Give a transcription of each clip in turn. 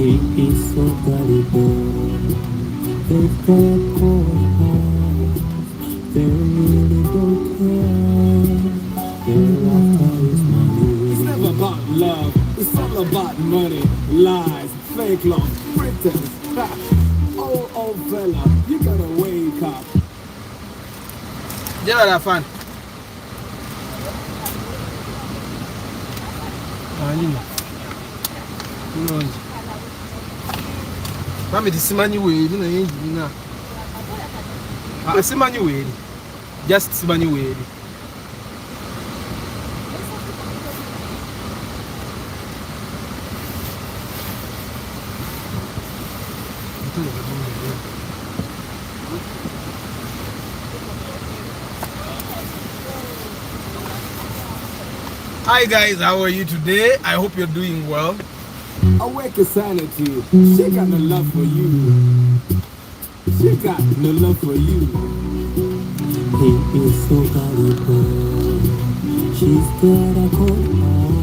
He is so gullible. They've got cold hearts. They really don't care. Their after is money. It's never about love. It's all about money, lies, fake love, pretense. Oh fella, you gotta wake up. Yeah, that fun. Mami tisimanyi weeri naye njirina. Simanyi weeri. Just simanyi weeri. Hi guys, how are you today? I hope you're doing well. Awake your sanity. She got no love for you. She got no love for you. He is so gullible. She's got a cold heart.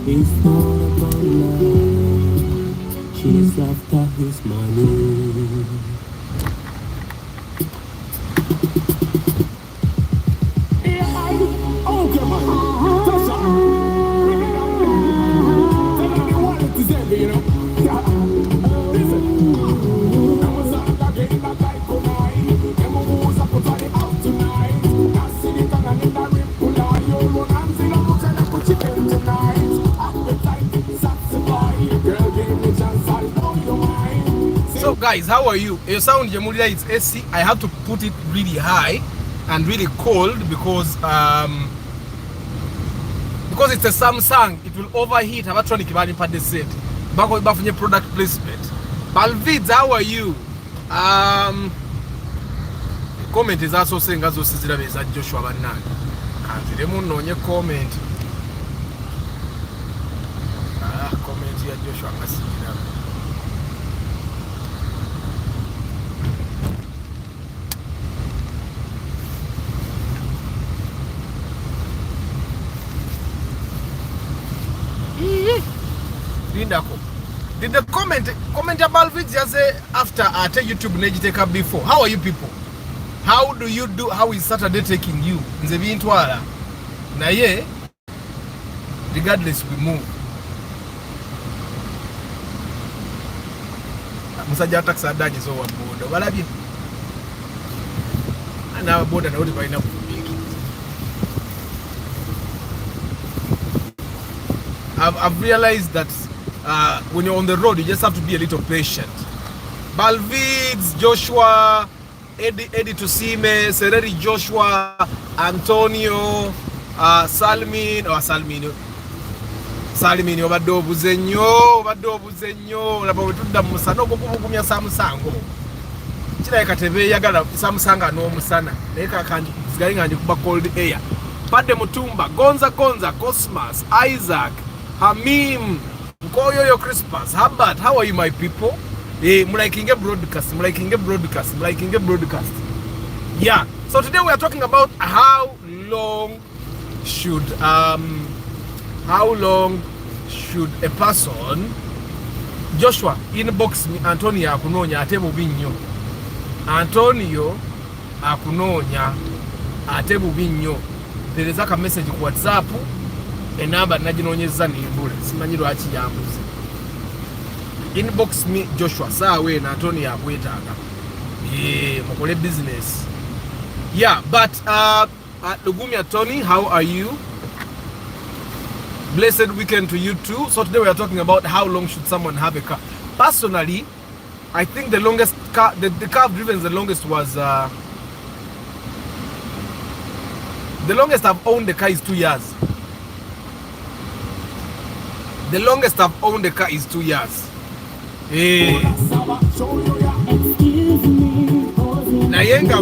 It's not about love. She's after his money. Okay, man. That's all. You know? Listen. I'm a son of a game that I could lie. I'm a moose up on the out tonight. I see the gun and the rip pull on your run and see the moose and I put you in tonight. Appetite, satisfy. Girl, give me a chance, I'll blow your mind. So, guys, how are you? Your sound, Jamulida, it's AC. I have to put it really high and really cold because it's a Samsung. It will overheat. I'm actually giving the set. Back on your product placement. Balvids, how are you? Comment is also saying as well Joshua Banan. Can't you know your comment? Comment here, Joshua. Did the comment about videos say after I tell YouTube neji take up before? How are you people? How do you do? How is Saturday taking you? Nze bintwala. Na ye, regardless we move. Musajja tax adaje so wa boda. Balabye. Ana boda na uli baina kubiki. I've realized that when you're on the road, you just have to be a little patient. Balvids, Joshua, Eddie Tusime, Sereri Joshua, Antonio, Salmin, Obadobu Zenyo, Labotuda Musano, Gumia Samsango. Chila Kateve Yagala, Samsanga no Musana, Neka Kanji, is going on the cold air. Pade Mutumba, Gonza, Cosmas, Isaac, Hamim, Koyo Christmas. How are you, my people? Mliking a broadcast. Yeah. So today we are talking about how long should a person Joshua inbox me Antonio akunonya atemu binyo. Antonio akunonya atemu binyo. There is a message ku WhatsApp. Enamba naginonyeza ni bure simanyi lwaki yambuze inbox me Joshua sawe na Antonio akwetaaga mukole business. Yeah, but Lugumia Tony, how are you? Blessed weekend to you too. So today we are talking about how long should someone have a car. Personally, I think the longest car, the car I've driven the longest was the longest I've owned the car is 2 years. The longest I've owned a car is 2 years. Nayenga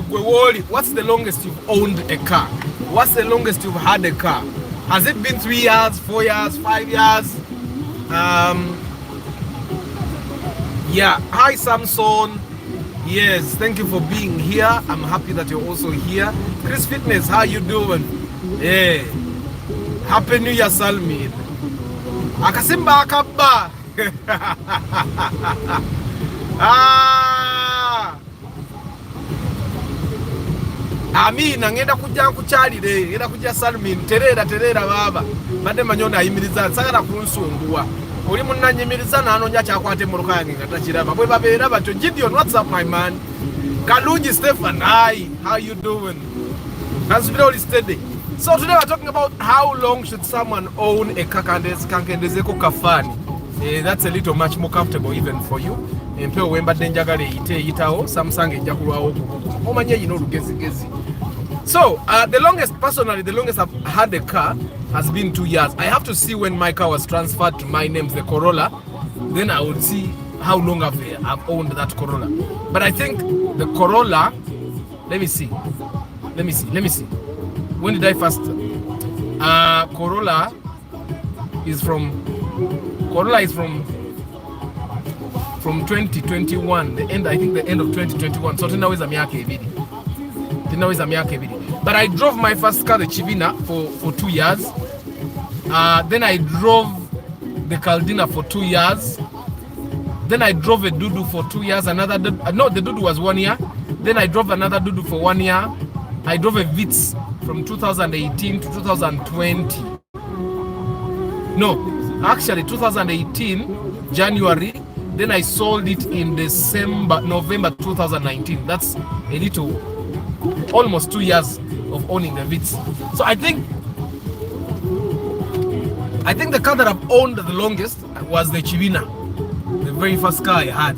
Gwewoli, what's the longest you've owned a car? What's the longest you've had a car? Has it been 3 years, 4 years, 5 years? Yeah. Hi Samson. Yes, thank you for being here. I'm happy that you're also here. Chris Fitness, how you doing? Yeah. Happy New Year, Salmin. Akasimba akaba. Amina ngenda kujja kukyalire ngenda kujja Salmin terera baba badde manyona ayimiriza sagala kunsunguwa oli munnanyimiriza n'anoonya kyakwate emmotoka yange nga takiraba bwe babeera batyo. Gideon, what's up my man? Kalungi Stefan, hi, how you doing? Nasubira oli steady. So today we're talking about how long should someone own a car kankendezeko kafani. That's a little much more comfortable even for you. Empeo wembadde njagala eyitawo Samsung ejja kulwawo omanye yino olugezigezi. So the longest I've had a car has been 2 years. I have to see when my car was transferred to my name, the Corolla. Then I would see how long I've owned that Corolla. But I think the Corolla, let me see. When did I first? Corolla is from 2021. I think the end of 2021. So tinaweza miaka ibiri. But I drove my first car, the Chivina, for 2 years. Then I drove the Caldina for 2 years. Then I drove a Dudu for 2 years. The Dudu was 1 year. Then I drove another Dudu for 1 year. I drove a Vitz from 2018 to 2020. No, actually 2018, January. Then I sold it in November 2019. That's almost 2 years of owning the Vitz. So I think the car that I've owned the longest was the Chivina, the very first car I had.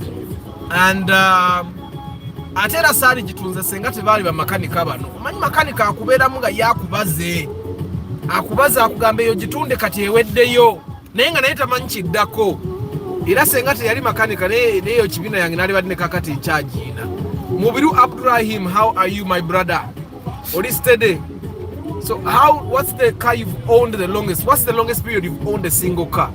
And atera sali jitunze senga tebali ba makanika bano. Manyi makanika akubeeramu nga yakubaze. Akubaza akugambe yo jitunde kati eweddeyo. Naye nga naye tamanyi kiddako. Era senga teyali makanika neyo Chivina yange nali badde kakati chargina. Mubiru Abdurrahim, how are you my brother? Oli steady. So what's the car you've owned the longest? What's the longest period you've owned a single car?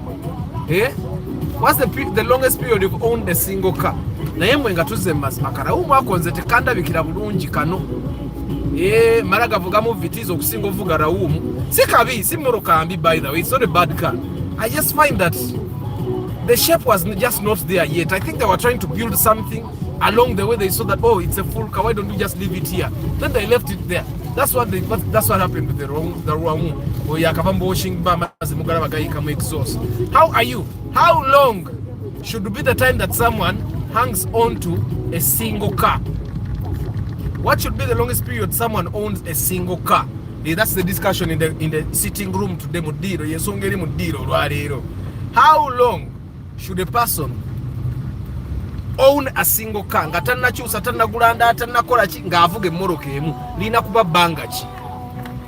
What's the longest period you've owned a single car? Naye mwe nga tuzze makara umwakonze tekandabikira bulungi kano. Maraga vugamu vitizo okusinga ovuga rawumu. Si kabi, si moroka ambi by the way. It's not a bad car. I just find that the shape was just not there yet. I think they were trying to build something along the way. They saw that, oh, it's a full car, why don't you just leave it here? Then they left it there. That's what happened with the wrong washing exhaust. How are you? How long should be the time that someone hangs on to a single car? What should be the longest period someone owns a single car? That's the discussion in the sitting room today. How long should a person own a single car? Nga tannakyusa tannagulanda tannakola ki ng'avuga emmoroka emu lina kuba bbanga ki?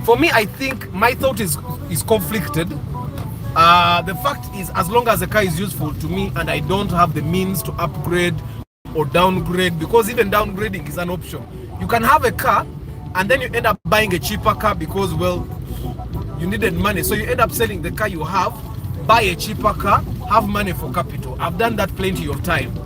For me, I think my thought is conflicted. The fact is, as long as the car is useful to me and I don't have the means to upgrade or downgrade, because even downgrading is an option. You can have a car and then you end up buying a cheaper car because, well, you needed money. So you end up selling the car you have, buy a cheaper car, have money for capital. I've done that plenty of times.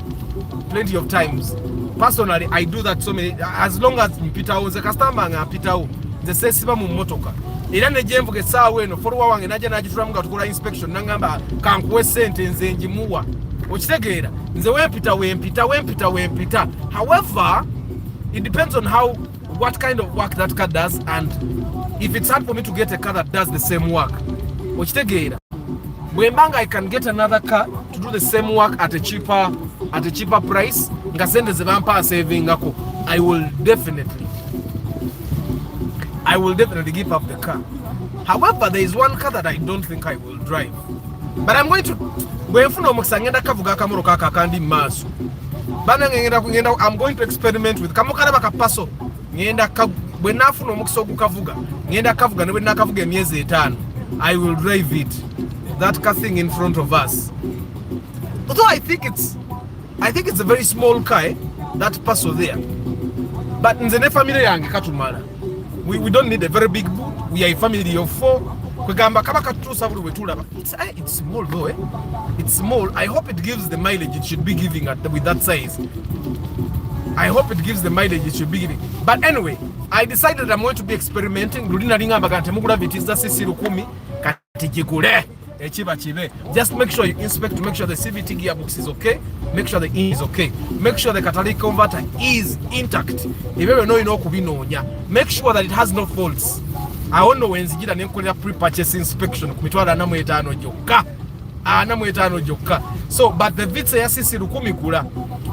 Personally, I do that so many. As long as mpitawo ze customer nga mpitawo ze sesiba mu motoka era ne jemvuge saawe eno follower wange naje najitulamu nga tukola inspection nangamba kankuwe sente nze njimuwa okitegeera nze wempita. However, it depends on what kind of work that car does, and if it's hard for me to get a car that does the same work, okitegeera bwembanga I can get another car to do the same work at a cheaper price nga sente ze bampa savingako, I will definitely give up the car. However, there is one car that I don't think I will drive, but I'm going to bwenfuna omukisa ngenda kavuga akamoro kaka kandi maaso bana ngenda I'm going to experiment with kamukana bakapaso ngenda bwenafuna omukisa okukavuga ngenda kavuga ne bwenakavuga emyezi 5 I will drive it, that car thing in front of us. Although I think it's a very small car, that Paso there. But in the family yange katumala. We don't need a very big boot. We are a family of 4. It's small though, It's small. I hope it gives the mileage it should be giving with that size. But anyway, I decided I'm going to be experimenting. Just make sure you inspect to make sure the CVT gearbox is okay, make sure the engine is okay, make sure the catalytic converter is intact. Make sure that it has no faults. I don't know when nzijira nenkolera pre-purchase inspection ku mitwalo 45 gyokka. 45 gyokka. So but the vitsa ya sisi 10 kula.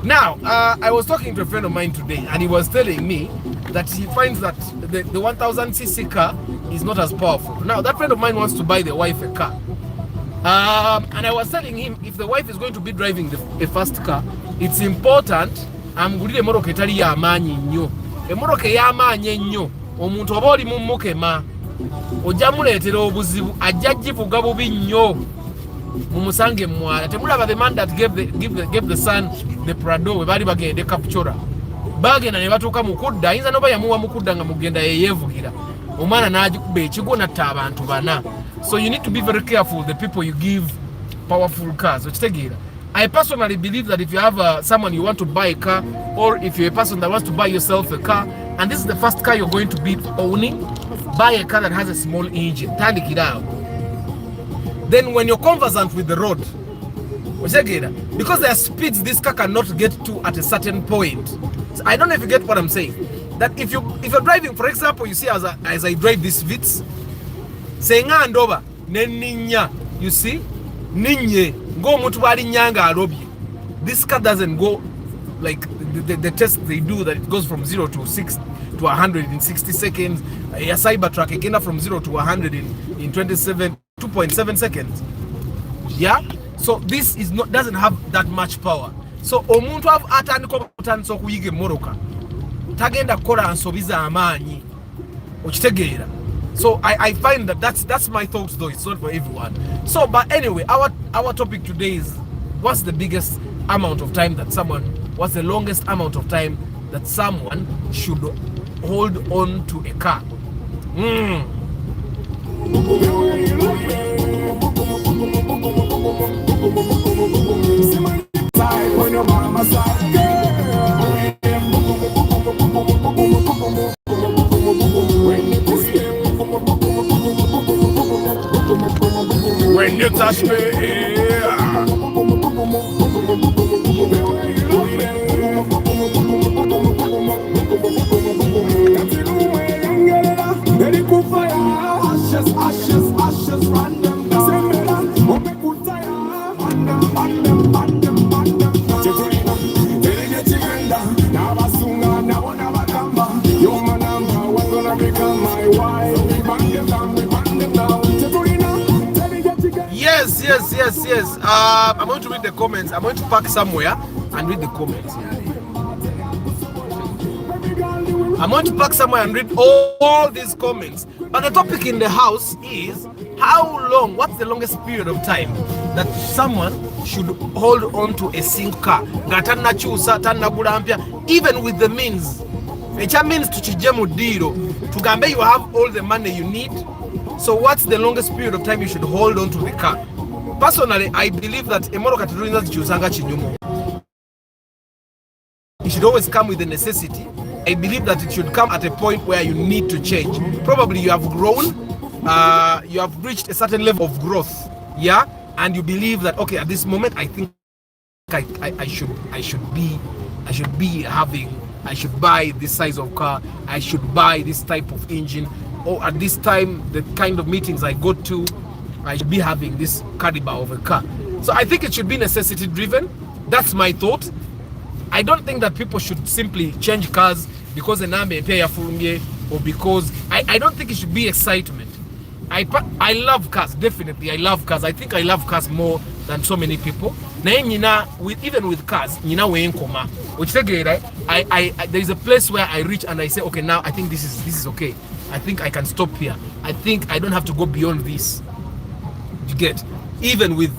Now I was talking to a friend of mine today and he was telling me that he finds that the 1000cc car is not as powerful. Now that friend of mine wants to buy the wife a car. And I was telling him if the wife is going to be driving a fast car, it's important amugulire emotoka etali y'amaanyi nnyo. Emotoka ey'amaanyi ennyo omuntu oba oli mu mukema ojja muleetera obuzibu, ajja givuga bubi nnyo mumusange mwala. Temulaba the man that gave the son the Prado we bali bagende Kapchora bagenda ne batuuka mukudda, ayinza noba yamuwa mukudda nga mugenda yeyevugira omwana n'agikuba ekigo natta abantu bana. So you need to be very careful the people you give powerful cars. I personally believe that if you have someone you want to buy a car, or if you're a person that wants to buy yourself a car and this is the first car you're going to be owning, buy a car that has a small engine. Then when you're conversant with the road, because there are speeds this car cannot get to at a certain point. So I don't know if you get what I'm saying. That if you're driving, for example, you see as I drive this Vitz, saying over neninya, you see, ninye go mutubali nyanga arobi. This car doesn't go like the test they do that it goes from 0 to 100 in 60 seconds. A Cybertruck again from 0 to 100 in 2.7 seconds. Yeah. So this is doesn't have that much power. So omuntu have atandika so kuyiga moroka tagenda kola ansobiza amaanyi okitegeera. So I find that that's my thoughts though. It's not for everyone. So but anyway, our topic today is what's the longest amount of time that someone should hold on to a car. When you touch me, ashes, random. Yes. I'm going to read the comments. I'm going to park somewhere and read the comments. I'm going to park somewhere and read all these comments. But the topic in the house is what's the longest period of time that someone should hold on to a single car? Even with the means. It means to Tugambe, you have all the money you need. So what's the longest period of time you should hold on to the car? Personally, I believe that it should always come with a necessity. I believe that it should come at a point where you need to change. Probably you have grown, you have reached a certain level of growth, yeah, and you believe that okay, at this moment I think I should buy this size of car, I should buy this type of engine, or at this time the kind of meetings I go to, I should be having this caliber of a car. So I think it should be necessity driven. That's my thought. I don't think that people should simply change cars because an army pay or because I don't think it should be excitement. I love cars, definitely. I love cars. I think I love cars more than so many people. Even with cars, there is a place where I reach and I say, okay, now I think this is okay. I think I can stop here. I think I don't have to go beyond this. You get, even with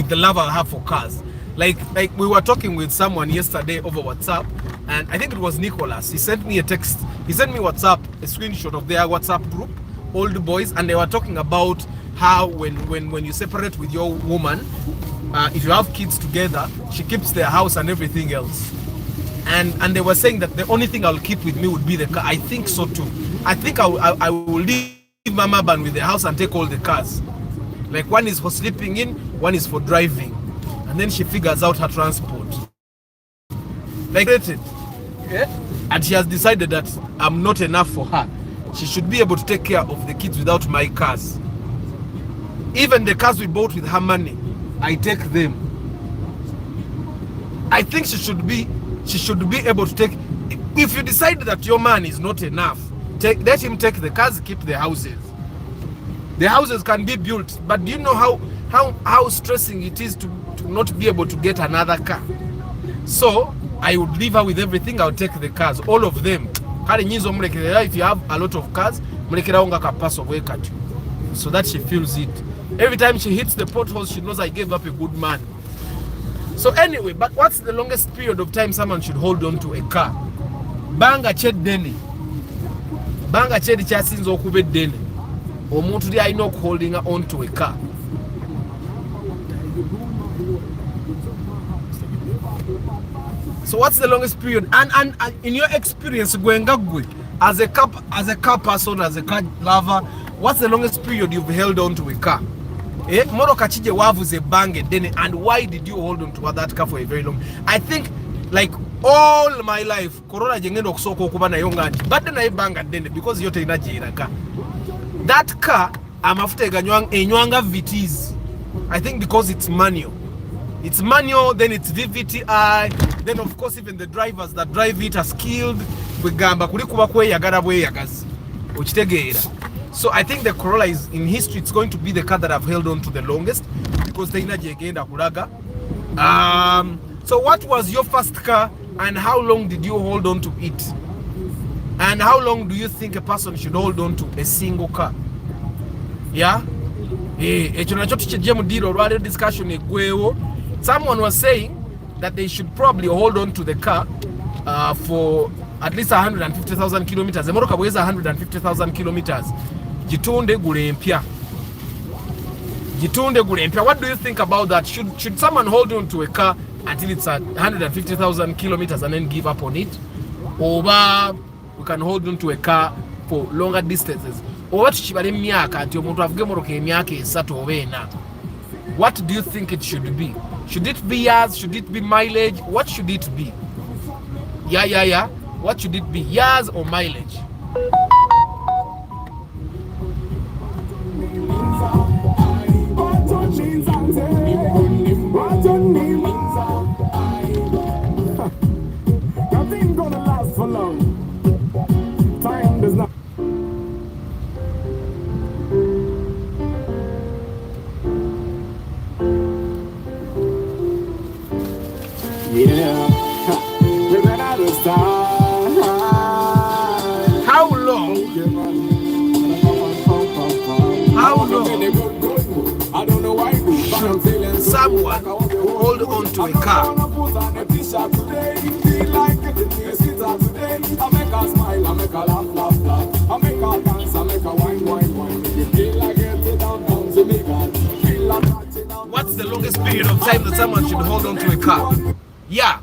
the love I have for cars. Like we were talking with someone yesterday over WhatsApp, and I think it was Nicholas. He sent me a text. He sent me WhatsApp, a screenshot of their WhatsApp group, old boys, and they were talking about how when you separate with your woman, if you have kids together, she keeps their house and everything else. And they were saying that the only thing I'll keep with me would be the car. I think so too. I think I will leave Mama Ban with the house and take all the cars. Like one is for sleeping in, one is for driving. And then she figures out her transport. Like it. Yeah? And she has decided that I'm not enough for her. She should be able to take care of the kids without my cars. Even the cars we bought with her money, I take them. I think she should be able to take. If you decide that your man is not enough, let him take the cars, keep the houses. The houses can be built, but do you know how stressing it is to not be able to get another car? So I would leave her with everything. I'll take the cars, all of them. If you have a lot of cars, so that she feels it. Every time she hits the potholes, she knows I gave up a good man. So anyway, but what's the longest period of time someone should hold on to a car? Banga ched deni. Banga ched chasinzo okube deni. Omuntu li ayina holding on to a car. So what's the longest period? And in your experience, as a car person, as a car lover, what's the longest period you've held on to a car? Moro kachije wavuze bange deni, and why did you hold on to that car for a very long? I think like all my life, Corona jengendo kusoko kuba na yongandi, but then I banga deni because yote inajira car. That car, I'm after enywanga VTs. I think because it's manual. It's manual, then it's VVTI, then of course even the drivers that drive it are skilled. Bwegamba kuli kuba kweyagala bweyagazi. Okitegeera. So I think the Corolla is in history, it's going to be the car that I've held on to the longest because the energy agenda kulaga. So what was your first car and how long did you hold on to it? And how long do you think a person should hold on to a single car? Yeah? Someone was saying that they should probably hold on to the car for at least 150,000 kilometers. The Morocco weighs 150,000 kilometers. Jitunde gulempia. Jitunde gulempia. What do you think about that? Should someone hold on to a car until it's at 150,000 kilometers and then give up on it? Or we can hold on to a car for longer distances? Or what do you think it should be? Should it be years? Should it be mileage? What should it be? Yeah. What should it be? Years or mileage? Nothing gonna last for long. Time does not. Yeah, we're gonna do start. How long? How long I don't know why should someone hold on to a car? What's the longest period of time that someone should hold on to a car? Yeah.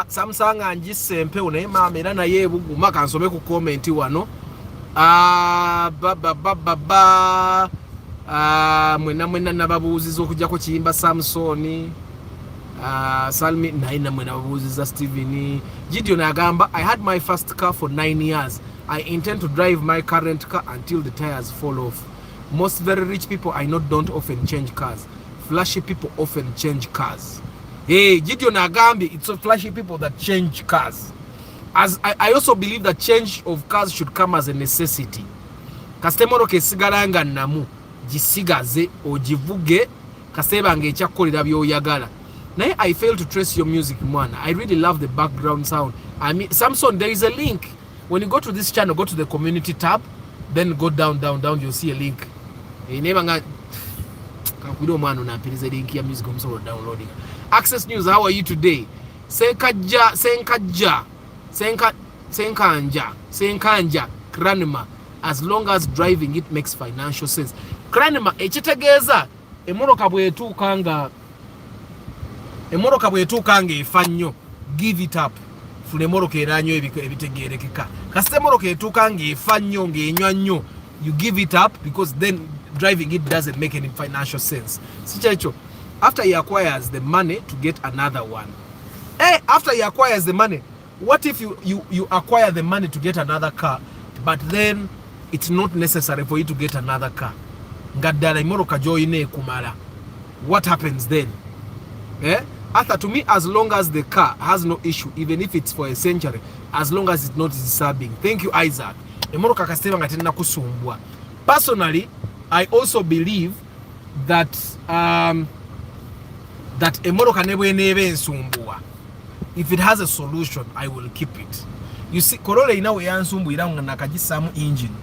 Samsung njisempe unaima era naye buguma kansome ku comment wano. Mwena nababuuziza okujjako kiyimba Samsoni. Salmi naina mwena nababuuziza Steven. Gideon agamba, I had my first car for 9 years. I intend to drive my current car until the tires fall off. Most very rich people I know don't often change cars. Flashy people often change cars. Hey, Gideon agambi, it's so flashy people that change cars. As I also believe that change of cars should come as a necessity. Kastemoro kesigalanga namu jisigaze ojivuge kasebanga ekyakolera byoyagala. Naye I fail to trace your music mwana. I really love the background sound. I mean, Samson, there is a link. When you go to this channel, go to the community tab, then go down, you'll see a link. Nebanga kakudo mwana unampiriza link ya music omsolo downloading. Access News, how are you today? Senkanja, Kranima. As long as driving it makes financial sense. Kranima, ekitegeeza emoroka bwetuukanga efa nnyo, give it up. Fune emoroka eranyo ebitegeerekeka. Kasite emoroka etuukanga efa nnyo ng'enywa nnyo, you give it up because then driving it doesn't make any financial sense. After he acquires the money to get another one. After he acquires the money, what if you acquire the money to get another car, but then it's not necessary for you to get another car? What happens then? After, to me, as long as the car has no issue, even if it's for a century, as long as it's not disturbing. Thank you, Isaac. Personally, I also believe that that if it has a solution, I will keep it. You see, Corolla inawe yansumbuira nga nakagisamu engine.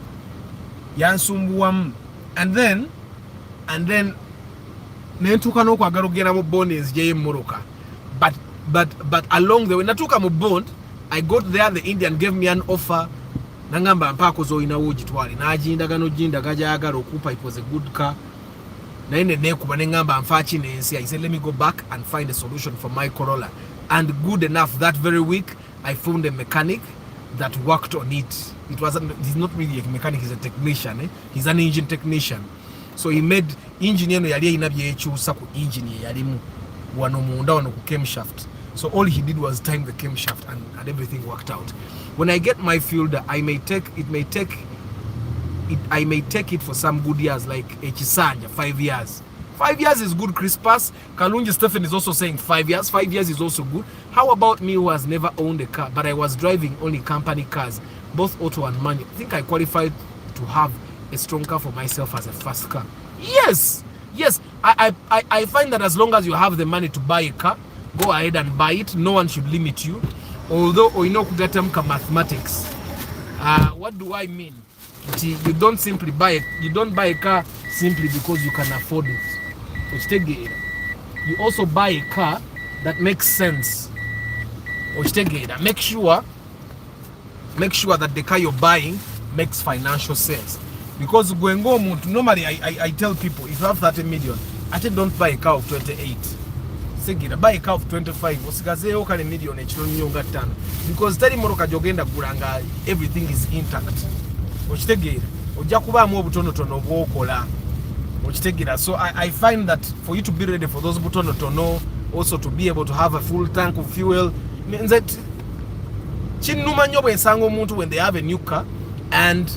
Yansumbuwamu. And then nentuka n'okwagala okugenda mu bond enzigyeyo emmoroka. But along the way, natuka mu bond, I got there, the Indian gave me an offer. Nangamba mpako zo inawo ogitwale. N'agindaga n'ogindaga gyayagala okupa, it was a good car. Naine nekuba nengamba nfachi nensi. I said, let me go back and find a solution for my Corolla. And good enough, that very week, I found a mechanic that worked on it. He's not really a mechanic, he's a technician. He's an engine technician. So he made engine yali inabyechuse ku engine yalimu wano munda wano ku camshaft. So all he did was time the camshaft and everything worked out. When I get my fielder, I may take it for some good years, like Echisanya, 5 years. 5 years is good, Crispus. Kalunji Stephen is also saying 5 years. 5 years is also good. How about me, who has never owned a car, but I was driving only company cars, both auto and manual? I think I qualified to have a strong car for myself as a first car. Yes. I find that as long as you have the money to buy a car, go ahead and buy it. No one should limit you. Although, kugatamka mathematics. What do I mean? You don't buy a car simply because you can afford it. You also buy a car that makes sense. Make sure that the car you're buying makes financial sense. Because normally I tell people, if you have 30 million, I say don't buy a car of 28. Buy a car of 25. Because everything is intact. So I find that for you to be ready for those butono, also to be able to have a full tank of fuel, means that when they have a new car and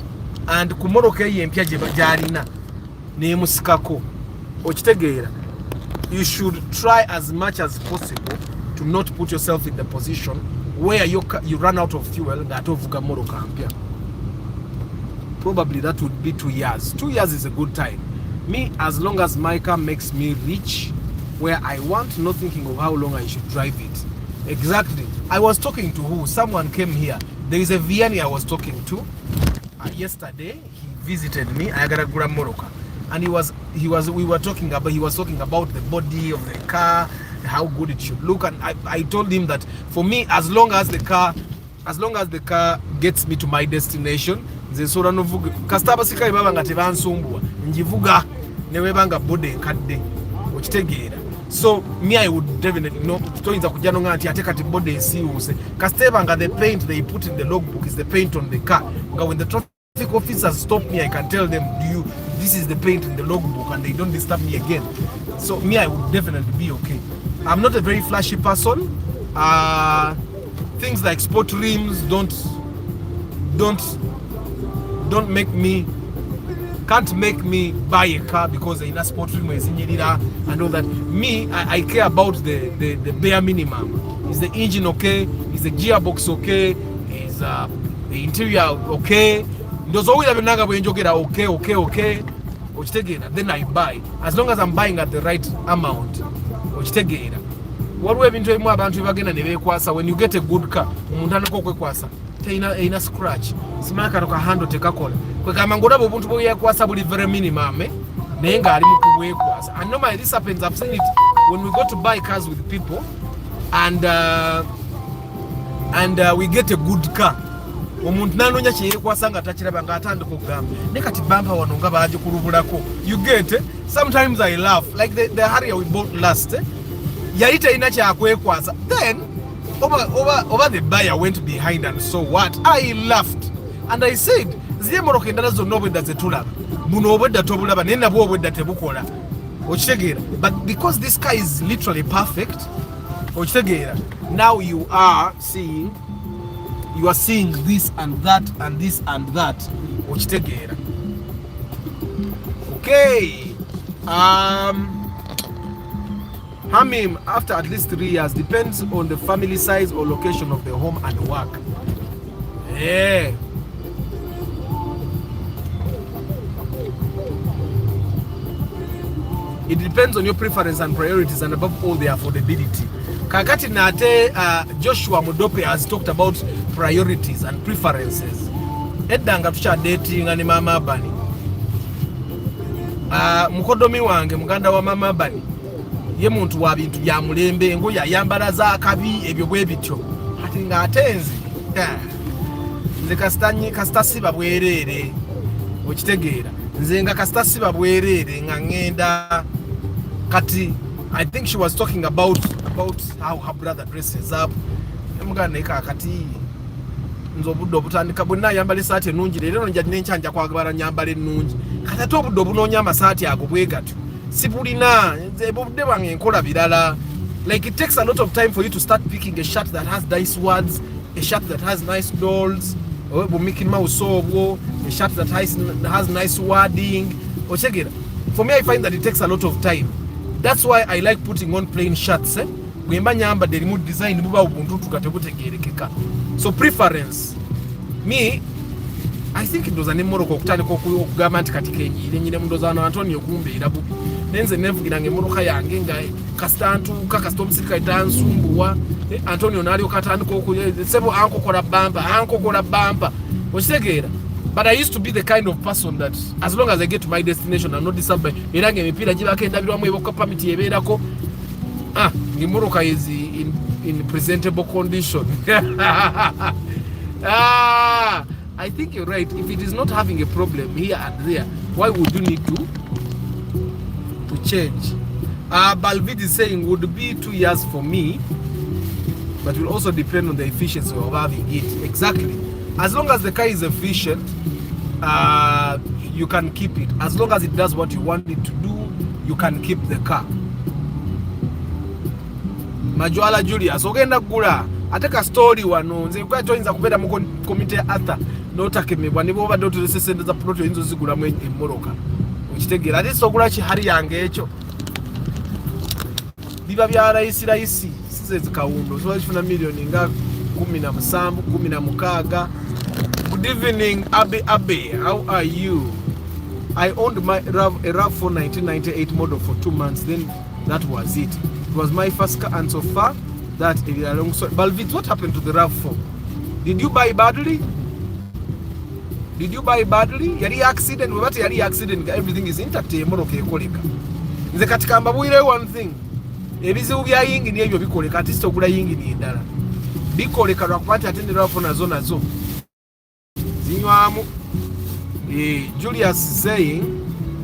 kumoroke yempya jarina nemusikako okitegeera, you should try as much as possible to not put yourself in the position where you run out of fuel that ovuga moroka mpya. Probably that would be 2 years. 2 years is a good time. Me, as long as my car makes me reach where I want, not thinking of how long I should drive it. Exactly. I was talking to who? Someone came here. There is a Vianney I was talking to. Yesterday, he visited me. I got a Moroka. And he was talking about the body of the car, how good it should look. And I told him that for me, as long as the car gets me to my destination, so me, I would definitely know. The paint they put in the logbook is the paint on the car. When the traffic officers stop me, I can tell them, this is the paint in the logbook, and they don't disturb me again. So me, I would definitely be okay. I'm not a very flashy person. Things like sport rims can't make me buy a car because in a sport rim is and all that. Me, I care about the bare minimum. Is the engine okay? Is the gearbox okay? Is the interior okay? Those always have okay. Then I buy. As long as I'm buying at the right amount. What we've been doing more about when you get a good car, ina scratch. Simaka toka handle tekakola. Kwa kama ngoda buntu bo yakwasa buli very minimum nenga ali mukubwe kwasa. And normally this happens, I've seen it when we go to buy cars with people and we get a good car. Omuntu nanonya kye kwasa nga takiraba nga atandika okugamba nekati bampa wano nga baje kulubulako. You get sometimes I laugh like the Harrier we bought last. Yaita ina kya kwekwasa. Then over the buyer went behind and saw what? I laughed and I said, "Ziye moroke ndana zo nobe ndaze tula. buno obwedda tobulaba naye nabwo obwedda tebukola okitegeera, but because this car is literally perfect okitegeera, now you are seeing this and that and this and that okitegeera. Okay, Hamim, after at least 3 years, depends on the family size or location of the home and work. Yeah. It depends on your preference and priorities, and above all, the affordability. Kakati nate Joshua Mudope has talked about priorities and preferences. Edanga tucha dating ani mama bani. Mukodomi wange muganda wa mama bani. Ye muntu wa bintu bya mulembe ngo yayambala za kabi ebyo bwe bityo. Ati nga atenzi. Nze kasitasiba bwerere. Okitegeera. Nze nga kasitasiba bwerere nga ngenda kati. I think she was talking about how her brother dresses up. Muganda eka kati nzo buddo butandika bonna yambala saati ennungi leero nja nenchanja kwagala nyambala ennungi. Kati ate obuddo bunoonya amasaati ago bwe gatyo. Sibulina nze budde bange enkola birala. Like it takes a lot of time for you to start picking a shirt that has nice words, a shirt that has nice dolls, or Mickey Mouse obwo, a shirt that has nice wording. Ochegera. For me, I find that it takes a lot of time. That's why I like putting on plain shirts. Bwemba nyamba the remote design buba ubuntu tukatebutegerekeka. So preference. Me, I think it was an immoroka okutandika okugamba nti kati kenyire nyine mundozano Antonio kumbeera bu. Nenze nevugira ng'emmoroka yange nga kastantuuka kasita omusirikale tansumbuwa. Antonio nalio katandika sebo ankokola bampa. Okitegeera. But I used to be the kind of person that as long as I get to my destination I'm not disturbed. Era ng'emipiira gibako endabirwamu eboka permit ebeerako. Ng'emmoroka is in presentable condition. I think you're right. If it is not having a problem here and there, why would you need to change? Balvid is saying would be 2 years for me, but will also depend on the efficiency of having it. Exactly. As long as the car is efficient, you can keep it. As long as it does what you want it to do, you can keep the car. Majwala Julius, ogenda gula ateka story wano nze kwa toyinza kubera mu committee atha notakemebwa nibo badde otulesesende za proto yinzo zigula mu emmoroka okitegeera ate sogula ki hari yange ekyo biba bya raisi size zikawundo so kifuna million nga 17 16. Good evening Abe, how are you? I owned a RAV4 1998 model for 2 months, then that was it. It was my first car, and so far that is a long story. Balvit, what happened to the RAV4? Did you buy badly? Yari accident, what yari accident, everything is intact. Nze katika mbabwire one thing. Ebizibu bya yingi ni ebyo bikoleka ati sitogula yingi ni endala. Bikoleka lwakukwata ate RAV4 nazo. Zinywamu. Julius is saying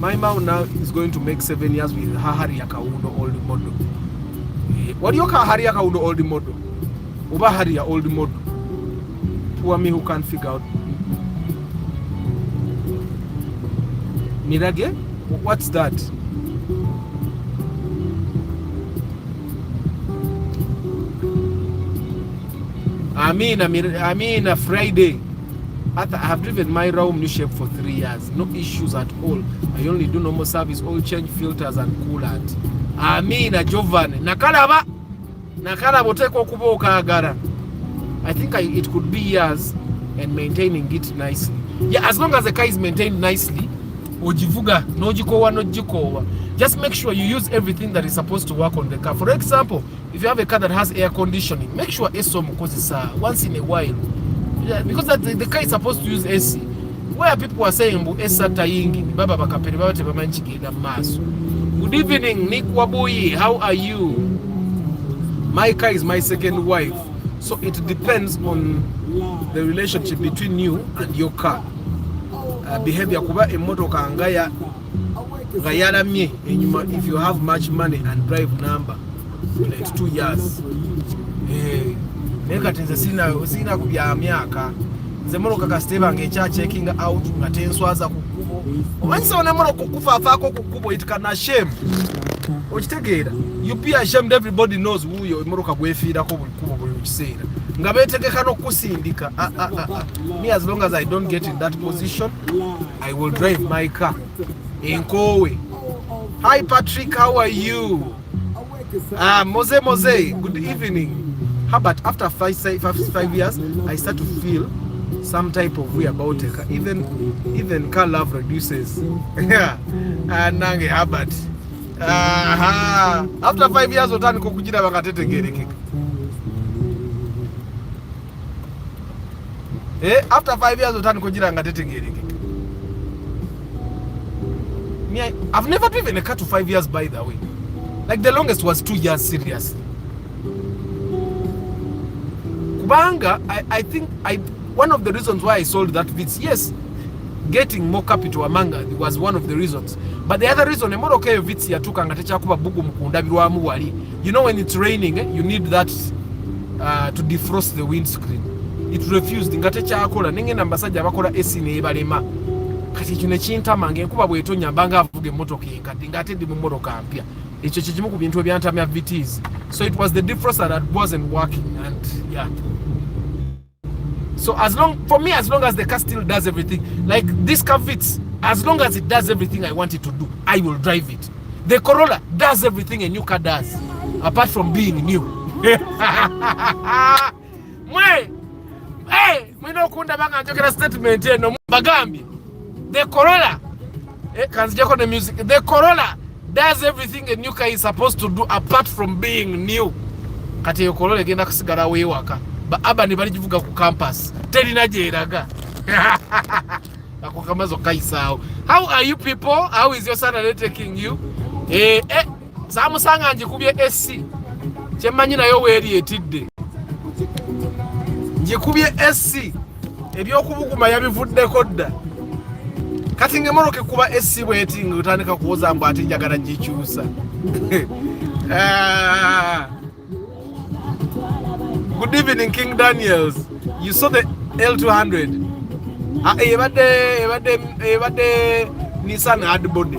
my mom now is going to make 7 years with her Harrier Kaundo old model. What do you call Harrier Kaundo old model? Uba Harrier old model. Poor me who can't figure out. Mirage? What's that? I mean a Friday. I have driven my Raum new shape for 3 years. No issues at all. I only do normal service, oil change, filters and coolant. Amina Giovanni. Nakalaba teko kuboka agara. I think it could be years and maintaining it nicely. Yeah, as long as the car is maintained nicely, ojivuga, no jikowa. Just make sure you use everything that is supposed to work on the car. For example, if you have a car that has air conditioning, make sure ESOM causes once in a while. Yeah, because the car is supposed to use AC. Where people are saying esata yingi baba bakapere babate bamanchigenda maso. Good evening Nick Wabuyi, how are you? My car is my second wife, so it depends on the relationship between you and your car. Behavior kuba emotoka ngaya gayaramye enyuma if you have much money and drive number like 2 years. Neka tenze sina kubya myaka nze moloka ka steba nge cha checking out nga tenswaza kukubo Once on a kukufa it can shame. You be ashamed, everybody knows who your Moroka Wefida Kubo say. Ngabete kusindika. Me, as long as I don't get in that position, I will drive my car in Kowe. Hi Patrick, how are you? Mose, good evening. How about after 5 years, I start to feel some type of way about it. Even car love reduces. Yeah. Nange Habert. After 5 years, utani kukujira bakatete gereke. After 5 years, utani kujira ngatete gereke. I've never driven a car to 5 years, by the way. Like the longest was 2 years, seriously. Kubanga, I think one of the reasons why I sold that Vitz, yes, getting more capital among was one of the reasons. But the other reason, you know, when it's raining, you need that to defrost the windscreen. It refused. Kati kino kintamange nkuba bwetonya mbanga avuge motoka enkadde ngate ndi mu motoka mpya ekyo kikimu ku bintu ebyantamya VTs. So it was the defroster that wasn't working, and yeah. So for me, as long as the car still does everything, like this car fits, as long as it does everything I want it to do, I will drive it. The Corolla does everything a new car does, apart from being new. Mwino kunda banga njokera statement eno bagambi. The Corolla, the music. The Corolla does everything a new car is supposed to do apart from being new. Kati yo Corolla genda kusigala wewaka. Ba abani bali jivuga ku campus. Telina jeraga. Akokamazo kaisao. How are you people? How is your Saturday taking you? Samusanga njikubye SC. Chemanyi nayo weri etidde. Njikubye SC. Ebyokubuguma yabivuddeko dda. Kati ngemoroke kuba SC waiting utandika kuoza mbu ati njagala njikyusa. Good evening, King Daniels. You saw the L200. Ebade Nissan hardbody.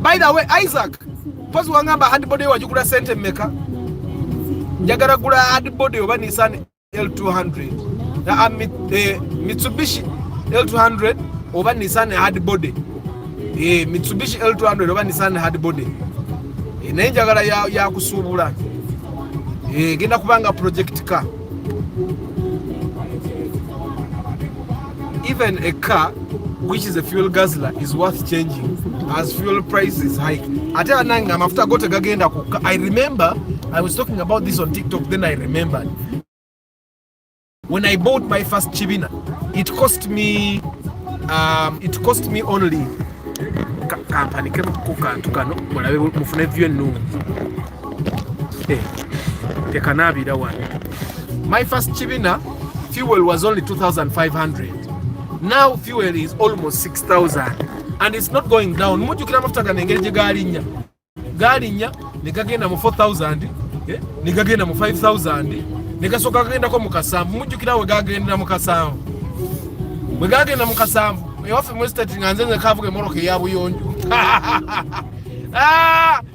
By the way, Isaac, pose wangamba hardbody wajukula sente meka. Njagala gula hardbody oba Nissan L200. Na Mitsubishi L200 over Nissan hardbody. Mitsubishi L200 over Nissan hardbody. Nenjagala ya kusubula. Genda kubanga project car. Even a car which is a fuel guzzler is worth changing as fuel prices hike. Ate ananga mafuta gote gagenda kuka. I remember I was talking about this on TikTok, then I remembered. When I bought my first Chibina, it cost me only company tukano mulabe mufune vyo nungi. Tekanabi that one. My first Chibina fuel was only 2,500. Now fuel is almost 6,000, and it's not going down. Muju kila mafuta ganengeje galinya nikagenda mu 4,000, nikagenda mu 5,000, nikasoka kagenda ko mukasambu. Muju kila we gagenda mukasambu. We gagenda mukasambu. Ewafe mu state nganzenze kavuge moroka ya buyonjo.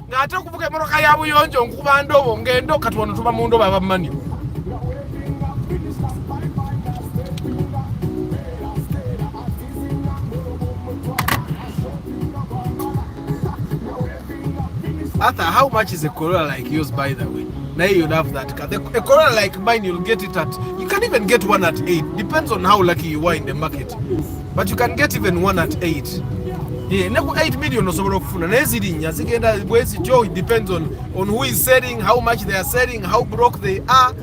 Ngate kuvuge moroka ya buyonjo nkuba ndobo ngendo katwano tuba mu ndobo abamanyi. Arthur, how much is a Corolla like yours, by the way? Now you'll have that car. A Corolla like mine, you'll get it at, you can even get one at 8. Depends on how lucky you are in the market. But you can get even one at 8. Yeah, 8 million or so. It depends on who is selling, how much they are selling, how broke they are.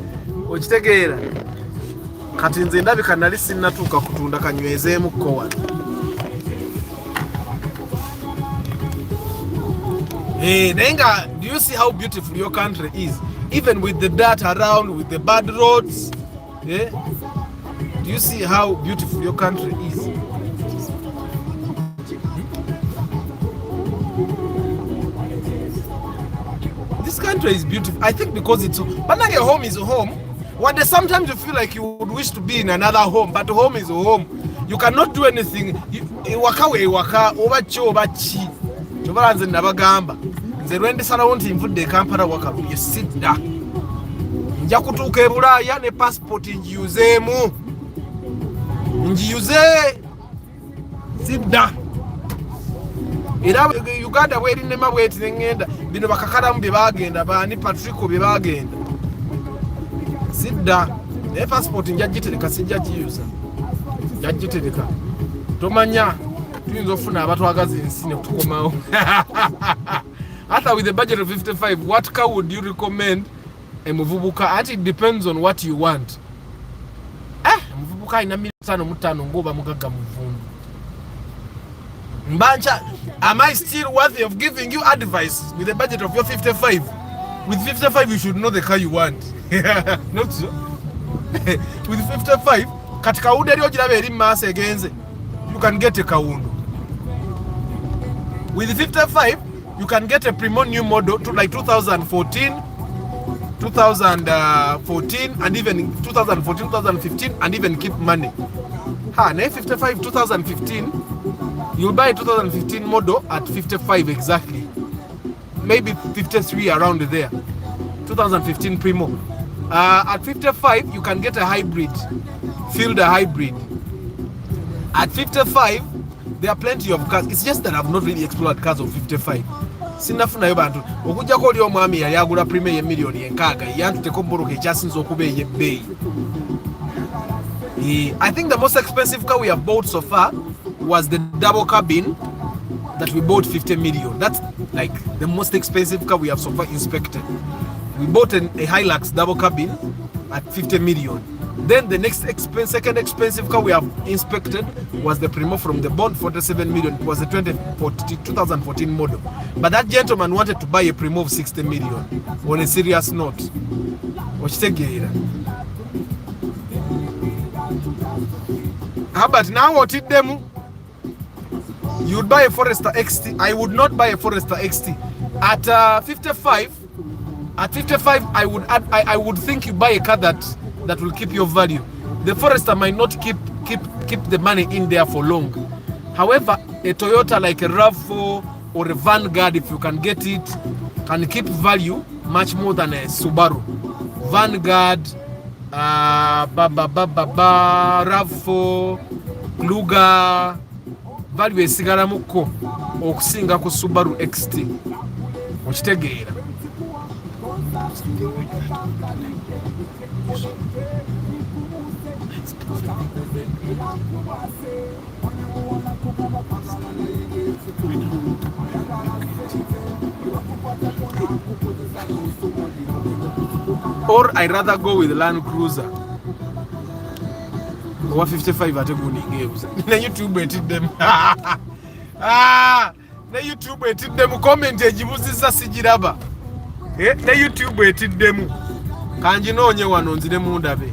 Kati nze ndabika nali sinnatuuka kutunda kanywezeemu kowa. Nenga, do you see how beautiful your country is? Even with the dirt around, with the bad roads. Do you see how beautiful your country is? This country is beautiful. I think because it's but like a home is a home. One day sometimes you feel like you would wish to be in another home, but home is a home. You cannot do anything. Waka oba cho oba chi. Tobalanze nabagamba. Nze lwende salawo nti nvudde Kampala wakalubye sidda. Nja kutuuka e Bulaaya ne passport njiyuzeemu. Njiyuze sidda. Era Uganda bwerinema bweti nengenda bino bakakalamu bye bagenda bani Patrico bye bagenda. Sidda. Ne passport njagitereka sijja giyuza. Njagitereka. Tomanya tuyinza ofuna abatwagaza ensi ne tukomawo. After with a budget of 55, what car would you recommend a muvubuka? And it depends on what you want. Muvubuka ina $5,500 ngoba mugaga muvundu. Mbancha, am I still worthy of giving you advice with a budget of your 55? With 55, you should know the car you want. Not so. With 55, katika ude lyo jirabe eri mass egenze, you can get a kaundu. With 55, you can get a Primo new model to like 2014, and even 2014, 2015, and even keep money. Ha, na 55, 2015, you'll buy a 2015 model at 55 exactly. Maybe 53 around there. 2015 Primo. At 55, you can get a hybrid, Fielder hybrid. At 55, there are plenty of cars. It's just that I've not really explored cars of 55. Sinafunayo bantu. Okujja ko oli omwami yali agula Primo ye millioni enkaaga yantuteko mboroka ekyasinza okuba ey'ebbeeyi. I think the most expensive car we have bought so far was the double cabin that we bought 50 million. That's like the most expensive car we have so far inspected. We bought a Hilux double cabin at 50 million. Then the next second expensive car we have inspected was the Primo from the Bond, 47 million. It was a 2014 model. But that gentleman wanted to buy a Primo of 60 million on a serious note. How about now what it demo? You'd buy a Forester XT. I would not buy a Forester XT. At 55, I would think you buy a car that will keep your value. The Forester might not keep the money in there for long. However, a Toyota like a RAV4 or a Vanguard, if you can get it, can keep value much more than a Subaru. Vanguard, RAV4, Kluger, value esigala muko okusinga ku Subaru XT. Okitegeera. Or I rather go with Land Cruiser. Over 55 at a good games. Na YouTube eted them. Na YouTube eted them. Comment ejibuziza sijiraba. Na YouTube eted them. Kanji no onye wano nzire mundabe.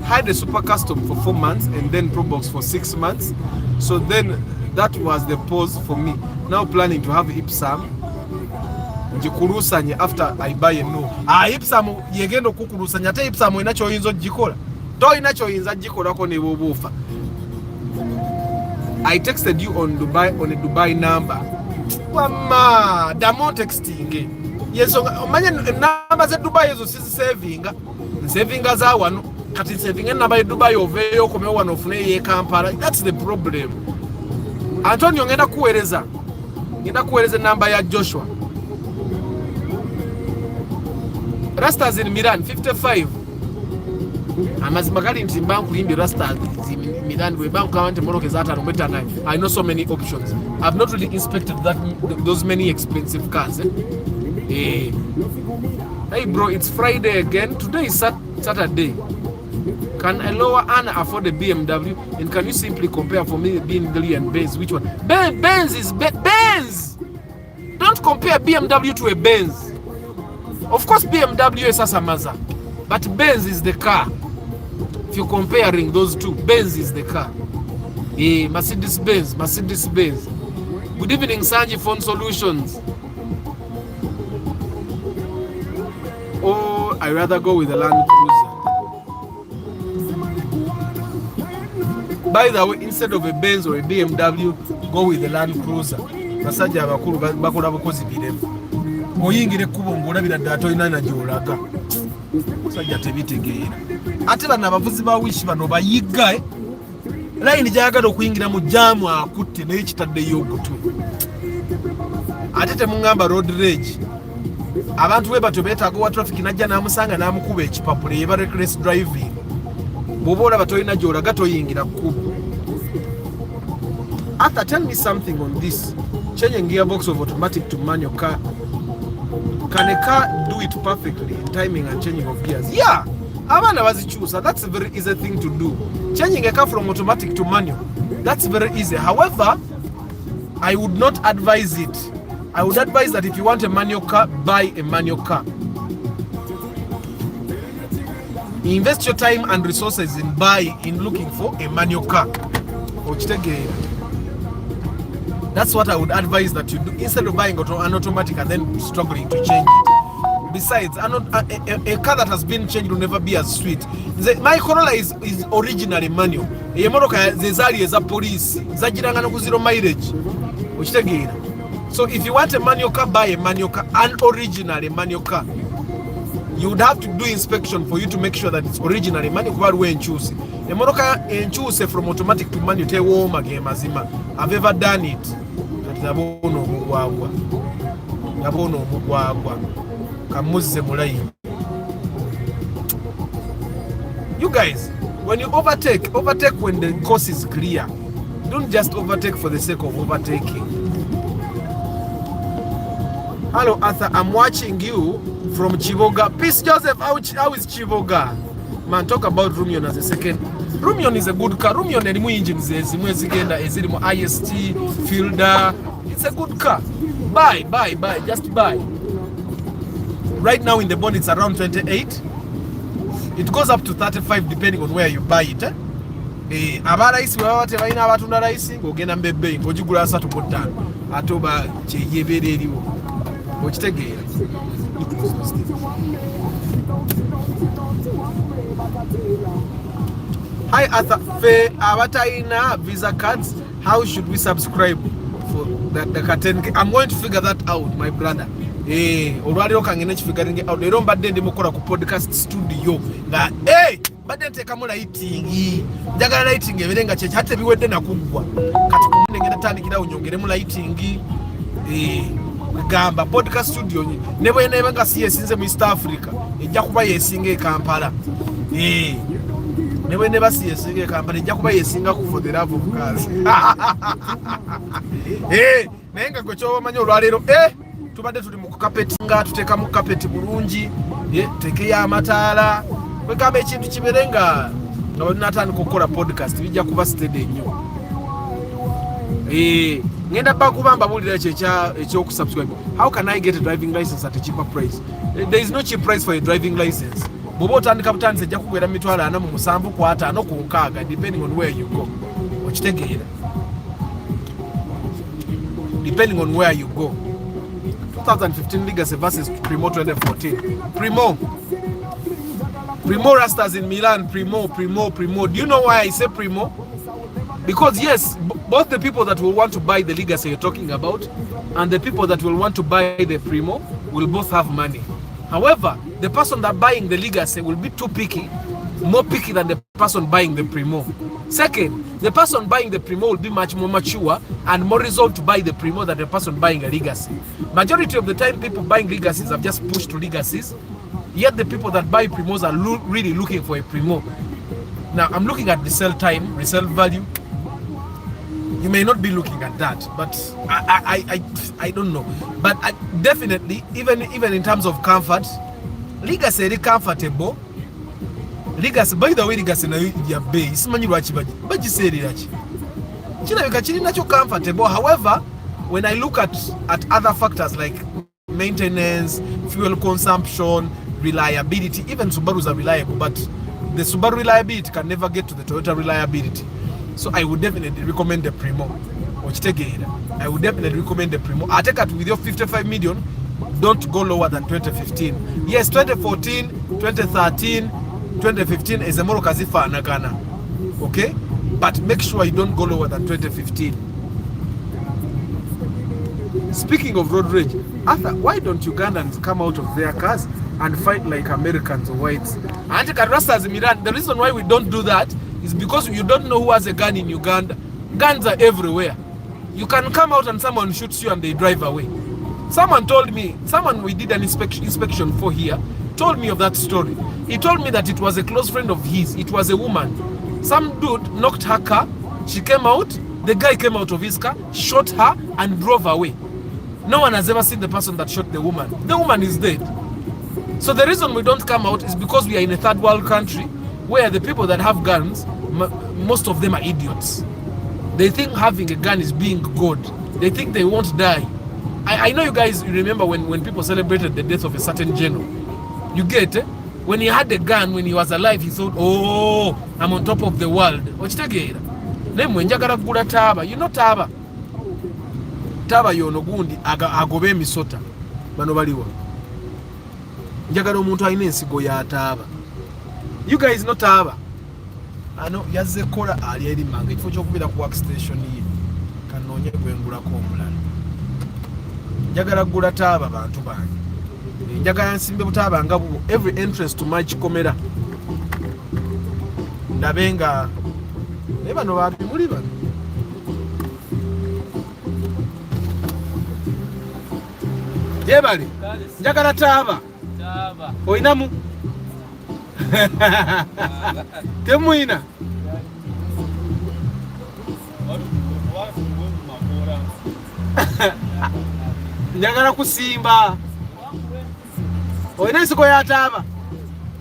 Had a super custom for 4 months and then Pro Box for 6 months. So then that was the pause for me. Now planning to have Ipsam. Njikulusanye after I buy a new. Ipsam yegendo kukulusanya. Ate Ipsam inacho yinzo jikola. To inacho yinza jikola kone wobufa. I texted you on a Dubai number. Wama, damo texting. Yes, manya number za Dubai yezo sisi savinga za wano. Kati saving number ya Dubai oveyo kome wano ofune ye Kampala. That's the problem. Antonio ngenda kueleza namba ya Joshua. Rastas in Milan 55. Amazima kali nti mbanku limbi Rastas in Milan we banku kawante moroke zata rumeta nayo. I know so many options. I've not really inspected those many expensive cars. Hey bro, it's Friday again. Today is Saturday. Can a lower Anna afford a BMW? And can you simply compare for me BMW and Benz? Which one? Benz is Benz! Don't compare BMW to a Benz. Of course BMW is Sasamaza, but Benz is the car. If you're comparing those two, Benz is the car. Mercedes-Benz. Good evening, Sanji Phone Solutions. Or I rather go with the Land Cruiser. by the way, instead of a Benz or a BMW, go with the Land Cruiser. Basajja abakulu bakola bukozi biremu. Oyingire kubo ngolabira data ina na jolaga. Basajja tebitegeera. Ate bana abavuzi ba wish bano bayiga line jagala okuyingira mu jamu akutte n'ekitaddeyo ogutu. Ate temungamba road rage. Abantu we bato beetaaga wa traffic najja n'amusanga n'amukuba ekipapula yeba reckless driving. Bwoba batoyina gy'olaga toyingira kkubo. After, tell me something on this. Changing gearbox of automatic to manual car. Can a car do it perfectly in timing and changing of gears? Yeah. Abana bazichusa. That's a very easy thing to do. Changing a car from automatic to manual, that's very easy. However, I would not advise it. I would advise that if you want a manual car, buy a manual car. Invest your time and resources in looking for a manual car. That's what I would advise that you do, instead of buying an automatic and then struggling to change it. Besides, a car that has been changed will never be as sweet. My Corolla is originally manual. Zezali is a police. Zajiranga no kuziro mileage. So if you want a manual car, buy a manual car, an original manual car. You would have to do inspection for you to make sure that it's originally manual car when choose. A motoka and choose from automatic to manual te woma game azima. I've ever done it. Nabono mugwagwa. Kamuze mulai. You guys, when you overtake when the course is clear. Don't just overtake for the sake of overtaking. Hello Arthur, I'm watching you from Chivoga. Peace Joseph, how is Chivoga? Man, talk about Rumion as a second. Rumion is a good car. Rumion elimu engines ezimwezigenda ezirimu IST, Fielder. It's a good car. Buy, just buy. Right now in the bond it's around 28. It goes up to 35 depending on where you buy it. Abaraisi wawate baina abatunda raisi ngogenda mbebe ngojigula asatu kotano atoba kyeyebere eriwo okitegeera. Hi Arthur, fe abataina visa cards, how should we subscribe for the curtain? I'm going to figure that out, my brother. Olwaliro kangene figuring out. They don't badde ndimukora ku podcast studio nga badde ntekamu lighting. Njagala lighting ebirenga kye hate biwedde nakugwa. Kati kumune ngenda tandikira unyongeremu lighting. Gamba podcast studio ne bwe nga si yesinze mu East Africa ejja kuba yesinga e Kampala. Ne bwe ne basi yesinga e Kampala ejja kuba yesinga ku for the love of cars. Naye nga gwe kyomanyi olwaliro tubadde tuli mu carpet nga tuteka mu carpet bulungi teke ya amataala bwe gamba ekintu kiberenga nga natandika okukola podcast bijja kuba steady nnyo. Ngenda bakubamba bulira ekyokusubscribe. How can I get a driving license at a cheaper price? There is no cheap price for a driving license. Bobo otandika butandise ejja kukwera mitwalo 47 ku 5 ku 6 depending on where you go. Okitegeera. Depending on where you go. 2015 Legacy versus Primo 2014. Primo Rastas in Milan. Primo. Do you know why I say Primo? Because yes, both the people that will want to buy the Legacy you're talking about and the people that will want to buy the Primo will both have money. However, the person that buying the Legacy will be too picky, more picky than the person buying the Primo. Second, the person buying the Primo will be much more mature and more resolved to buy the Primo than the person buying a Legacy. Majority of the time, people buying Legacies have just pushed to Legacies, yet the people that buy Primos are really looking for a Primo. Now, I'm looking at resale time, resale value. You may not be looking at that, but I don't know. But definitely, even in terms of comfort, Legacy is comfortable. Legacy, by the way, Legacy na ya bay. Isimanyi lwachi baji seri lachi. Kirabika kiri nacho comfortable. However, when I look at other factors like maintenance, fuel consumption, reliability, even Subarus are reliable, but the Subaru reliability can never get to the Toyota reliability. So I would definitely recommend the Primo. I would definitely recommend the Primo. I take it with your 55 million, don't go lower than 2015. Yes, 2014, 2013, 2015 is a more kazifa anagana. Okay? but make sure you don't go lower than 2015. Speaking of road rage, Arthur, why don't Ugandans come out of their cars and fight like Americans or whites? Anti-Rastas in Iran, the reason why we don't do that is because you don't know who has a gun in Uganda. Guns are everywhere. You can come out and someone shoots you and they drive away. Someone told me, someone we did an inspection for here, told me of that story. He told me that it was a close friend of his. It was a woman. Some dude knocked her car. She came out. The guy came out of his car, shot her, and drove away. No one has ever seen the person that shot the woman. The woman is dead. So the reason we don't come out is because we are in a third world country where the people that have guns, most of them are idiots. They think having a gun is being good. They think they won't die. I know you guys remember when people celebrated the death of a certain general. You get it? When he had a gun, when he was alive, he thought, oh, I'm on top of the world. You know Taba? Taba yono gundi agobe emisota bano baliwa njagala omuntu alina ensigo ya Taba. You guys know Taba? Ano yazze kola ali eri manga ekifo ky'okubira ku workstation ye kanoonye gwengulako omulala. Njagala gula Taba bantu bange, njagala nsimbe butaba nga bubo every entrance to my kikomera ndabenga ne bano bapi muli bano. Jebali, njagala Taba. Oinamu? Temuina? Njagala kusimba. Oina ensiko ya Taba?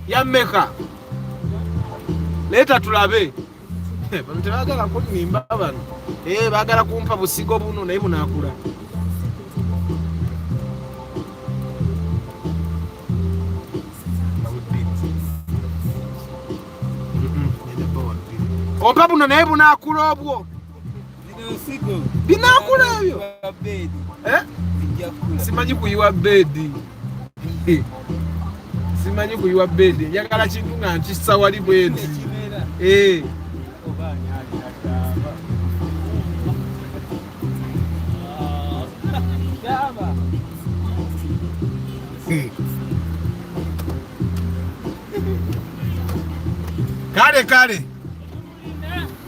Ya mmeka? Leta tulabe. Bano tebagala kunimba bano. Bagala kumpa busigo buno naye bunakula. Ompa buno naye bunakula obwo. Binakula ebyo. Simanyi kuyiwa bedi. Simanyi kuyiwa bedi. Njagala kintu nga nkissa wali bwedi.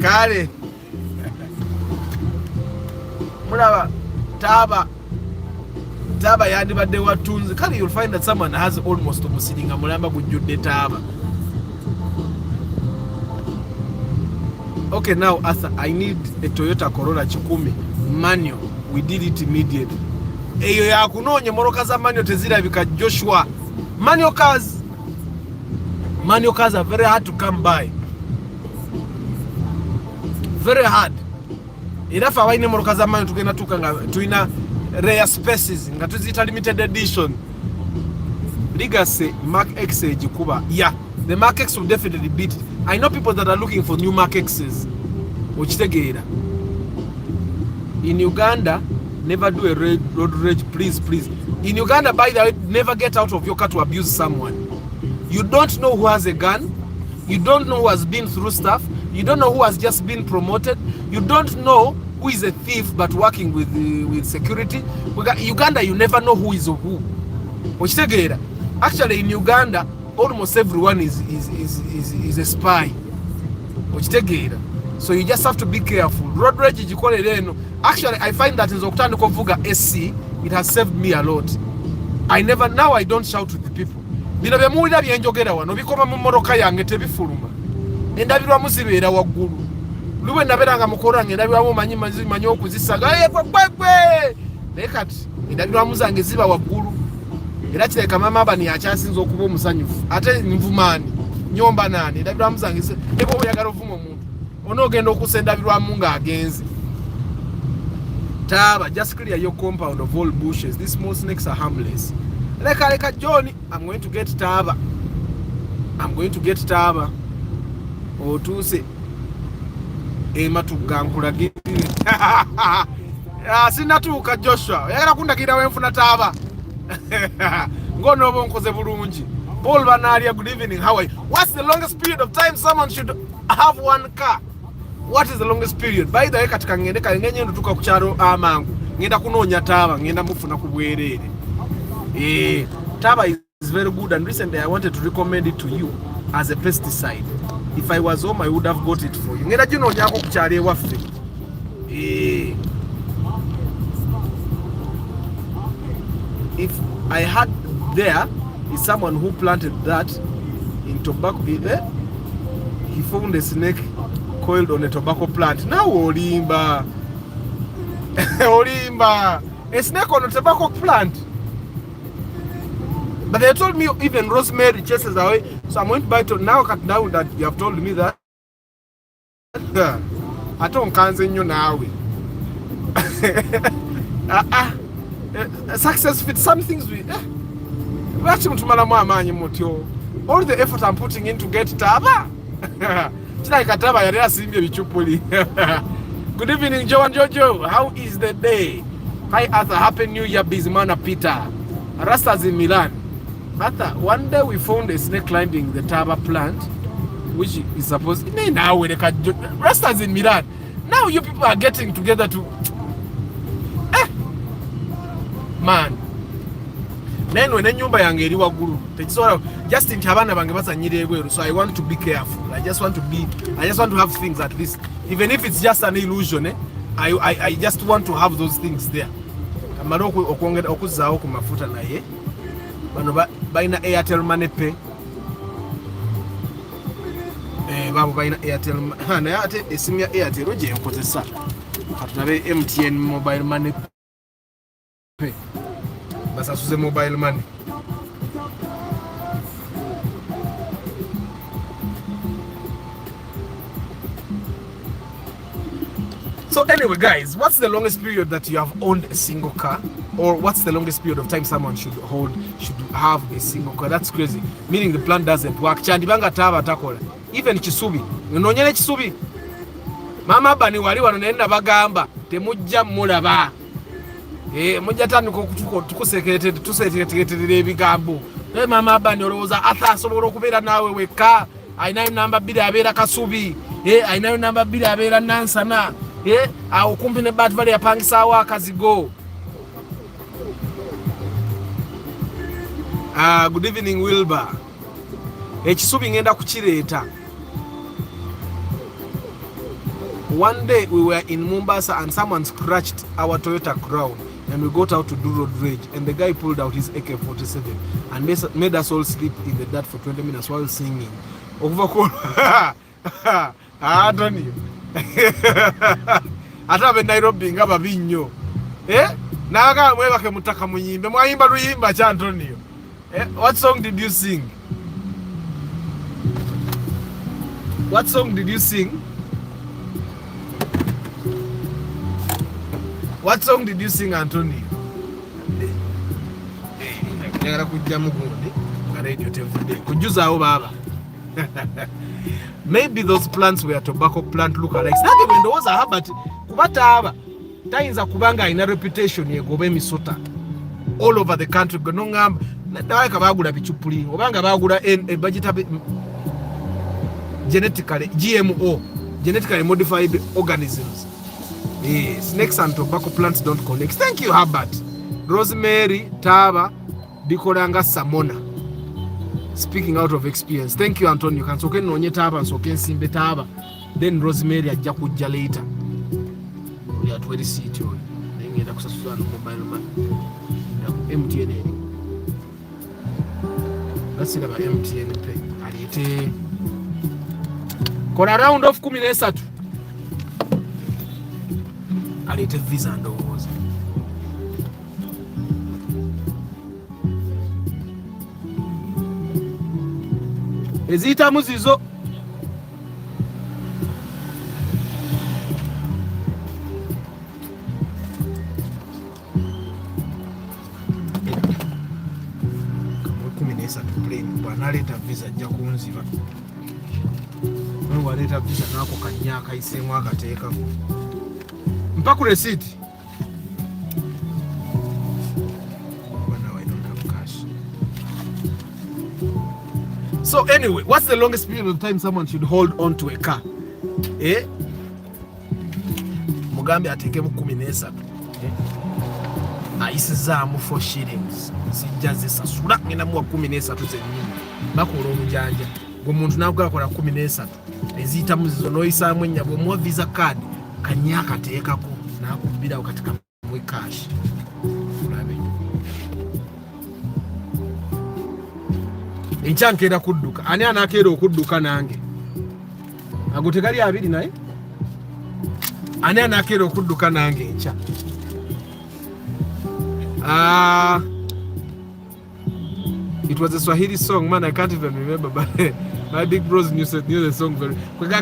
Kale. Mulaba Taba yandibadde watunzi. Kale you'll find that someone has almost omusiringa mulamba gujjudde Taba. Okay, now Arthur, I need a Toyota Corolla 10 manual. We did it immediately. Eyo ya kunonye moroka za manual tezirabika Joshua. Manual cars are very hard to come by. Very hard. Enough awaine moroka za manual tugenda tukanga tuina rare species nga tuzita limited edition. Legacy Mark X kuba. Yeah, the Mark X will definitely beat it. I know people that are looking for new Mark X's. Ochitegeera. In Uganda, never do a road rage, please. In Uganda, by the way, never get out of your car to abuse someone. You don't know who has a gun. You don't know who has been through stuff. You don't know who has just been promoted. You don't know who is a thief but working with security. Uganda, you never know who is who. Ochitegeera. Actually, in Uganda, almost everyone is a spy. Ochitegeera. So you just have to be careful. Road rage eno. Actually, I find that in Zokutani Kovuga SC, it has saved me a lot. Now I don't shout with the people. Bino bemulira byenjogera wano bikoma mu moroka yange tebifuluma. Endabirwa muzibeera waggulu. Luwe ndaberanga mukora ngendabirwa manyi okuzisaga kwekwe. Lekati endabirwa muzange ziba waggulu. Era kireka mama abani akyasinza okuba omusanyufu. Ate nvumaani nyomba nani endabirwa muzange ebo oyagala ovuma omuntu. Onogenda okusenda birwamu nga agenzi. Taba, just clear your compound of all bushes. These small snakes are harmless. Leka Johnny, I'm going to get Taba. Otuse ematugankula gini. Sinatuuka Joshua. Yagala kundagira wenfuna Taba. Ngono bonkoze bulungi. Paul Banaria, good evening. How are you? What's the longest period of time someone should have one car? What is the longest period? By the way, katika ngende ngende tuka kucharo amangu. Ngenda kunonya taba, ngenda mufuna kubwerere. Taba is very good, and recently I wanted to recommend it to you as a pesticide. If I was home, I would have got it for you. Ngenda kunonya ko kuchare waffe. If I had there is someone who planted that in tobacco, he found a snake coiled on a tobacco plant. Now olimba. Olimba. A snake on a tobacco plant. But they told me even rosemary chases away. So I'm going to buy it now that you have told me that. I don't cancel you now. Success with some things we all the effort I'm putting in to get taba. Good evening, Joe and Jojo. How is the day? Hi Arthur, happy new year, busy man Peter. Rastas in Milan. Arthur, one day we found a snake climbing the taba plant, which is supposed now Rastas in Milan. Now you people are getting together to man. Then when nyumba yange eri waguru tekisobola just in abana bange basanyire egweru, so I want to be careful. I just want to have things at least, even if it's just an illusion. I just want to have those things there. Amaro okongera okuzaawo ku mafuta naye bano baina Airtel Money Pay. Babo baina Airtel na ate esimu ya Airtel oje enkozesa katulabe MTN Mobile Money Pay. Basasuze mobile money. So anyway, guys, what's the longest period that you have owned a single car? Or what's the longest period of time someone should have a single car? That's crazy. Meaning the plan doesn't work. Chandibanga tava takola. Even Chisubi. Unonyele Chisubi. Mama bani wali wanaenda bagamba temujja mulaba. Mujja tanu ko tukusekeretere ebigambo. Mama bani olowooza Arthur asobola okubeera naawe wekka. Ayinayo namba 2 abeera Kasubi. Ayinayo namba 2 abeera Nansana. Awo kumpi ne Bat Valley apangisaawo akazigo. Good evening Wilbur. Ekisubi ngenda kukireeta. One day we were in Mombasa and someone scratched our Toyota Crown and we got out to do road rage, and the guy pulled out his AK-47 and made us all sleep in the dirt for 20 minutes while singing. Anthony. Atabe Nairobi ngaba binyo. Naga mwebake mutaka munyimbe. Mwayimba luyimba cha Antonio. What song did you sing? What song did you sing? What song did you sing, Antonio? Nyara kujja mugundi na radio every day. Kujuza baba. Maybe those plants were tobacco plant lookalikes. Nage when those are but kubata aba tayinza kubanga ina reputation yegobe misota all over the country. No ngamba nawe kabagula bichupuli obanga bagula vegetable genetically GMO, genetically modified organisms. Snakes and tobacco plants don't connect. Thank you, Herbert. Rosemary, taba, bikolanga samona. Speaking out of experience. Thank you, Antonio. You can soke nonye taba and soke simbe taba. Then rosemary ajja kujja later. We are 20 seat on. Ngenda kusasula no mobile money. MTN. Let's about MTN pay. Alite. Kona round of 13. Alite visa ndowooza. Ezita muzizo. Kuminesa to plane. Bwanaleta visa ajja kunziba. Waleta visa nako kanyaka isemwa akateeka. Mpaku receipt. So anyway, what's the longest period of time someone should hold on to a car? mugambe ateekemu 13 ayisizaamu 4 shillings sijja zisasula ngenda muwa 13 zennyini bakola omujanja ng'omuntu nakugakola 13 eziyitamu zizo n'oyisaamu ennya bw'omuwa visa card kanya akateekako n'akubbirawo kati kamuwe cash olabe enkya nkeera kudduka ani anaakeera okudduka nange ago tegali abiri naye ani anaakeera okudduka nange enkya it was a Swahili song, man. I can't even remember, but my big bros knew the song very. Kwega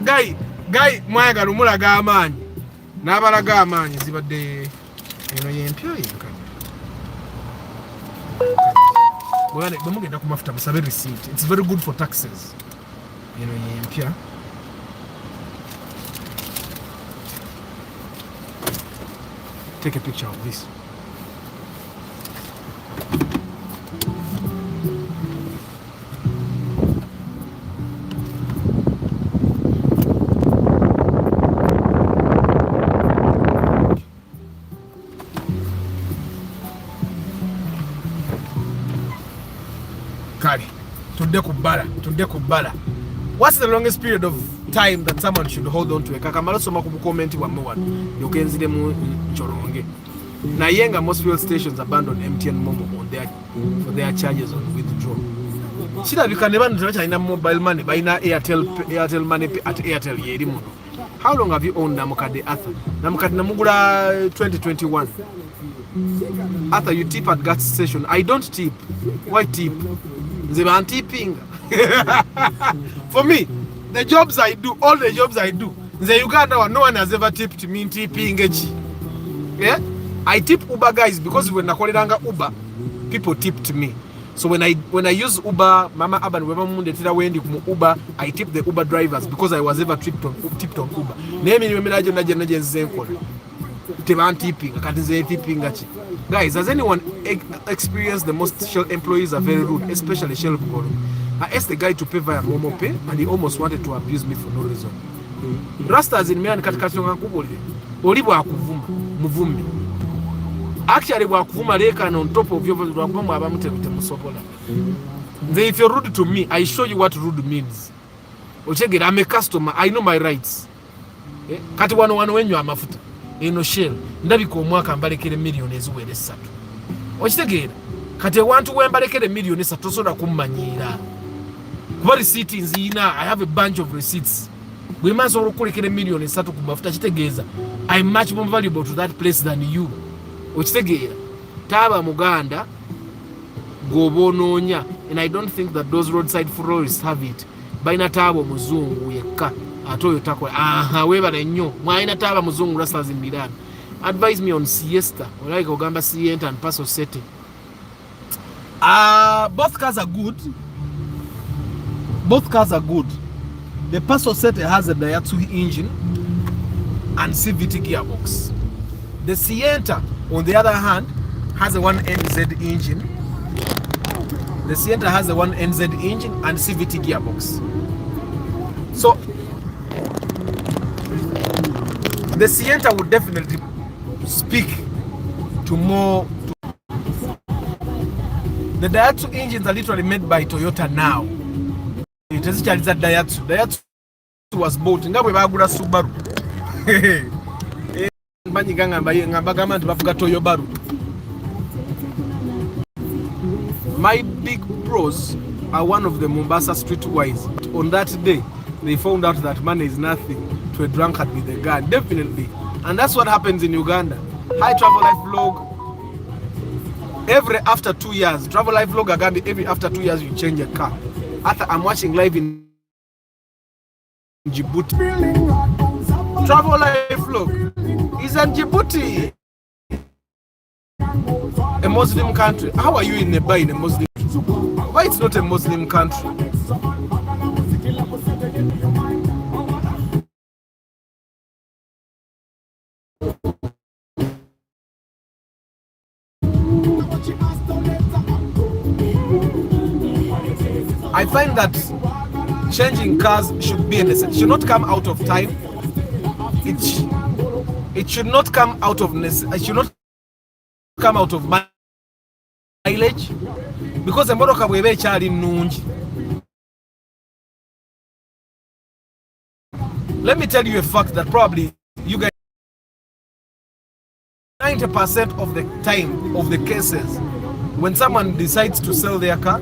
guy mwaga lumulaga amanyi n'abalaga amanyi zibadde eno yempyo yinka bwana bamugenda ku mafuta musabe receipt. It's very good for taxes. Eno yempya take a picture of this. Tudde ku bbala. What's the longest period of time that someone should hold on to? Kakamala soma ku comment wa mwa yokenzire mu Choronge. Naye nga most fuel stations abandon MTN Momo for their charges on withdrawal. Kirabika ne bantu tebakyalina mobile money balina Airtel money at Airtel yeri muno. How long have you owned Namukade Arthur? Namukade namugula 2021. Arthur, you tip at gas station. I don't tip. Why tip? I'm tipping. For me, the jobs I do, all the jobs I do, the Uganda, no one has ever tipped me in tipping. Yeah? I tip Uber guys because when I call it Uber, people tipped me. So when I use Uber, Mama Aban, Uber, I tip the Uber drivers because I was ever tipped on Uber. Tipping. Guys, has anyone experienced the most Shell employees are very rude, especially Shell Bugoro? I asked the guy to pay via Momo Pay and he almost wanted to abuse me for no reason. Rastas in me and Katakatonga Kuboli. Olibo akuvuma, muvumi. Actually, wakuvuma leka on top of your Wakuma Abamute Musopola. Then if you're rude to me, I show you what rude means. Ochegit, I'm a customer, I know my rights. Kati wano when you are mafuta. Eno Shell ndabika omwaka mbalekere million eziwere 3 okitegeera kati wantu wembalekere million 3 tosobola kummanyira kuba receipt nzina. I have a bunch of receipts. Bwe manso okukolekere million 3 ku mafuta kitegeeza I'm much more valuable to that place than you. Okitegeera taaba Muganda gobonoonya, and I don't think that those roadside florists have it. Baina taabo muzungu yekka atoyo takola webale nnyo mwalina taaba muzungu Rastas in Milan. Advise me on siesta like ogamba sienta and paso sete. Both cars are good. The paso sete has a Daihatsu engine and CVT gearbox. The Sienta on the other hand has a 1NZ engine. The Sienta has a 1NZ engine and CVT gearbox. So the Sienta would definitely speak to more. The Daihatsu engines are literally made by Toyota now. It is a Daihatsu. Daihatsu was bought. Nga bwe bagula Subaru. My big pros are one of the Mombasa streetwise. On that day, they found out that money is nothing to a drunkard with a gun. Definitely. And that's what happens in Uganda. High Travel Life vlog. Every after 2 years, Travel Life vlog Agambi, every after 2 years you change a car. After I'm watching live in Djibouti. Travel Life vlog is in Djibouti. A Muslim country. How are you in Nepal in a Muslim country? Why it's not a Muslim country? I find that changing cars should be a necessity. Should not come out of time. it should not come out of mileage, because emmotoka bweba ekyali nnungi. Let me tell you a fact that probably you guys, 90% of the time of the cases when someone decides to sell their car,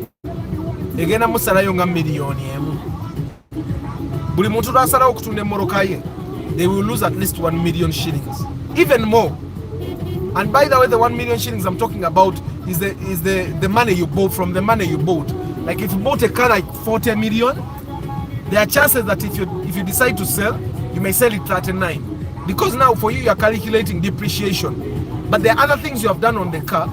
egenda musalayo nga miliyoni emu. Buli muntu lwasalawo okutunda emmoloka ye, they will lose at least 1 million shillings, even more. And by the way, the 1 million shillings I'm talking about is the money you bought, from the money you bought. Like if you bought a car like 40 million, there are chances that if you decide to sell, you may sell it 39. Because now for you are calculating depreciation. But there are other things you have done on the car,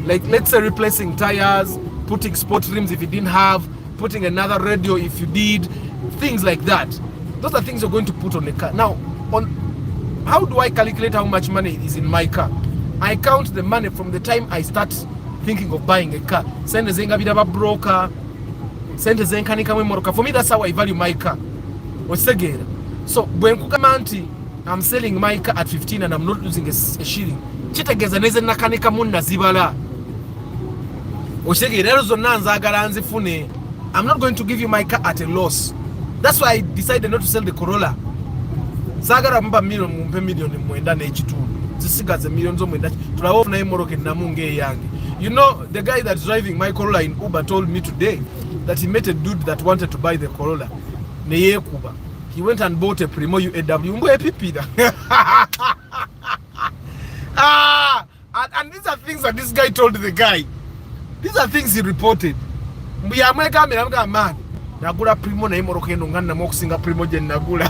like let's say replacing tires, putting sport rims if you didn't have, putting another radio if you did, things like that. Those are things you're going to put on the car. Now, how do I calculate how much money is in my car? I count the money from the time I start thinking of buying a car. Sente zengabira ba broker, sente zenkanika mwe moroka. For me, that's how I value my car. Osegera. So when kukamanti, I'm selling my car at 15 and I'm not losing a shilling. Chitegeza neze nakanika munna zibala. Osegera ezo nanza agala nzifune. I'm not going to give you my car at a loss. That's why I decided not to sell the Corolla. Sagara mba million mwenda na echitundu. Zisigaze millions zo mwenda. Tulawo na imoroke namunge yange. You know, the guy that's driving my Corolla in Uber told me today that he met a dude that wanted to buy the Corolla. Neye kuba. He went and bought a Primo UAW. Mbo epipida. And these are things that this guy told the guy. These are things he reported. Mbiyamweka mira man. Nagula Primo na imoroke eno ngana mokusinga Primo je nagula.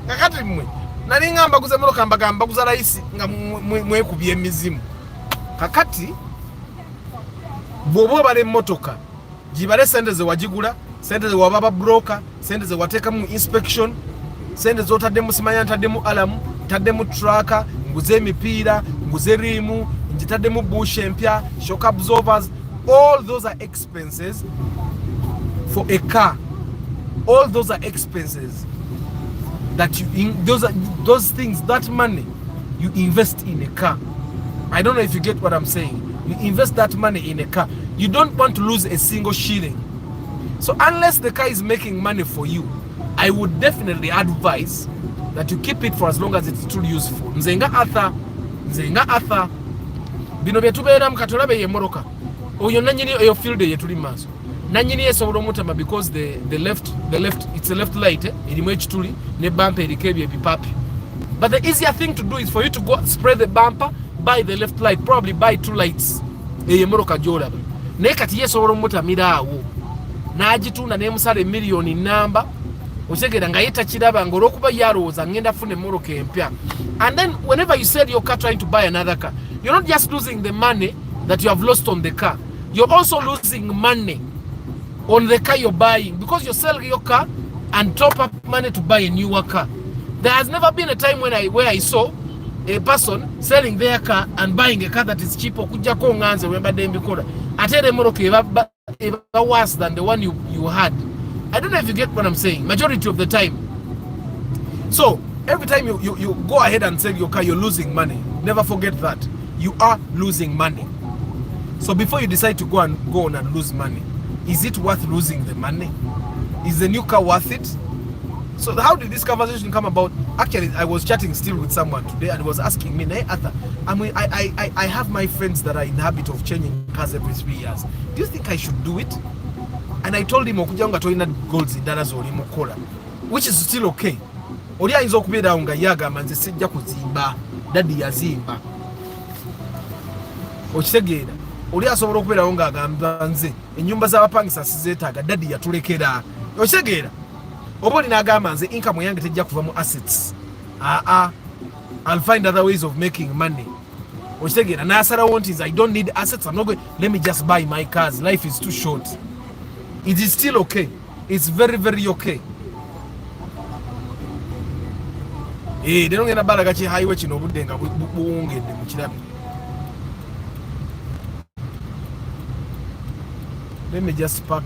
Kakati mwe. Nani ngamba kuze moroka mbagamba kuza raisi nga mwe kubye emizimu. Kakati bobo bale motoka. Jibale sente ze wajigula, sente ze wababa broker, sente ze wateka mu inspection, sente zo tademu simanya tademu alamu, tademu tracker, nguze mipira, nguze rimu, njitademu bush empya, shock absorbers. All those are expenses for a car. All those are expenses that those things, that money you invest in a car. I don't know if you get what I'm saying. You invest that money in a car. You don't want to lose a single shilling. So unless the car is making money for you, I would definitely advise that you keep it for as long as it's still useful. Nzenga Arthur bino byetubera mukatolabe ye moroka oyo nanyini oyo field ye tuli maso nanyini esobola omutama because the left it's a left light ilimu ekituli ne bumper erikebye bipapi. But the easier thing to do is for you to go spread the bumper, buy the left light, probably buy 2 lights eye moroka jolaba ne kati yesobola omutamira awo n'agitunda ne musale million namba osegera nga yeta kiraba ngolo kuba yaroza ngenda fune moroka empya. And then whenever you sell your car trying to buy another car, you're not just losing the money that you have lost on the car, you're also losing money on the car you're buying because you're selling your car and top up money to buy a newer car. There has never been a time where I saw a person selling their car and buying a car that is cheaper. Kuja ko nganze wemba dembi kola atere moroka eba worse than the one you had. I don't know if you get what I'm saying. Majority of the time. So every time you go ahead and sell your car, you're losing money. Never forget that. You are losing money. So before you decide to go on and lose money, is it worth losing the money? Is the new car worth it? So how did this conversation come about? Actually, I was chatting still with someone today and was asking me, hey, Arthur, I have my friends that are in the habit of changing cars every 3 years. Do you think I should do it? And I told him, okujanga toina golds dollars oli mukola, which is still okay. Oli ayinza okubeera nga yaga manze sijja kuzimba, daddy yazimba. Okitegeera. Oli asobola okubeera nga agamba nze ennyumba z'abapangisa sizeetaaga, daddy yatulekera. Okitegeera. Oba oli n'agamba nze income yange tejja kuva mu assets. I'll find other ways of making money. Okitegeera. N'asalawo nti I don't need assets. I'm not going. Let me just buy my cars. Life is too short. It is still okay. It's very, very okay. Deno ngenda balaga ki highway kino obudde nga buwongedde mu kirabi. Let me just park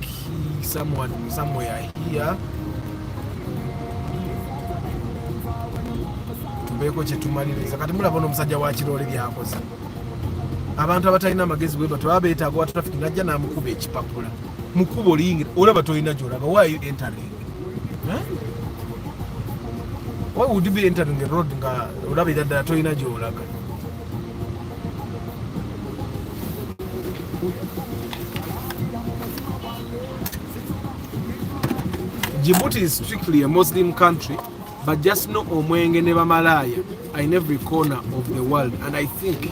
somewhere here. tubeeko kye tumaliriza. Kati mulaba n'omusajja wa kiroole byakoze. Abantu abatalina amagezi bwe batyo baba beetaaga wa traffic najja n'amukuba ekipapula. Mukuba oliyingira olaba tolina gy'olaga. Why are you entering? Why would you be entering a road nga olaba ddala tolina gy'olaga? Djibouti is strictly a Muslim country, but just know omwenge ne bamalaya are in every corner of the world, and I think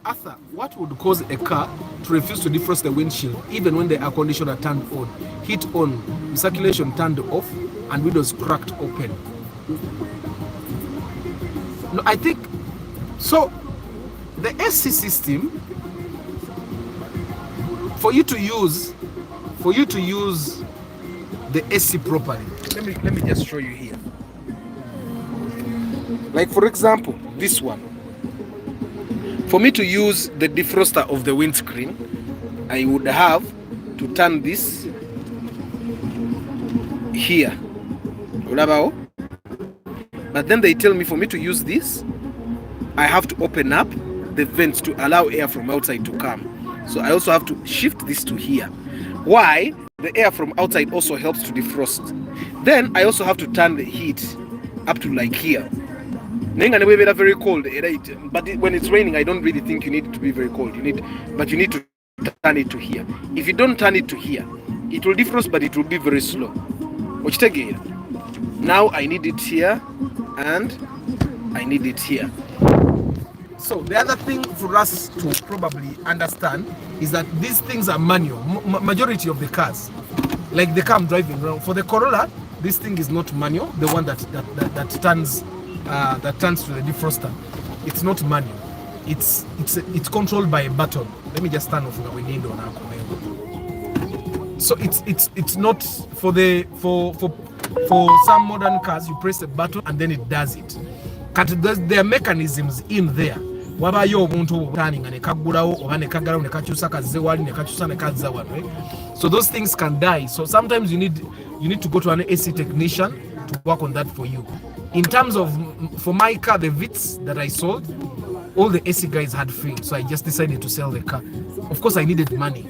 Arthur, what would cause a car to refuse to defrost the windshield even when the air conditioner turned on, heat on, circulation turned off, and windows cracked open? No, I think so. The AC system, for you to use the AC properly. Let me just show you here. Like for example, this one. For me to use the defroster of the windscreen, I would have to turn this here. But then they tell me for me to use this, I have to open up the vents to allow air from outside to come. So I also have to shift this to here. Why? The air from outside also helps to defrost. Then I also have to turn the heat up to like here. Very cold, but when it's raining, I don't really think you need it to be very cold. You need to turn it to here. If you don't turn it to here, it will defrost, but it will be very slow. Which again, now I need it here, and I need it here. So the other thing for us to probably understand is that these things are manual. Majority of the cars, like the car I'm driving around, for the Corolla, this thing is not manual. The one that turns to the defroster, it's not manual. It's controlled by a button. Let me just turn off the window now. So it's not for some modern cars. You press a button and then it does it. There are mechanisms in there. Wabayo omuntu turning and ekagulawo oba nekagalawo nekakyusa kazze wali nekakyusa nekazza wano. So those things can die. So sometimes you need to go to an AC technician to work on that for you. In terms of, for my car, the Vitz that I sold, all the AC guys had failed, so I just decided to sell the car. Of course, I needed money.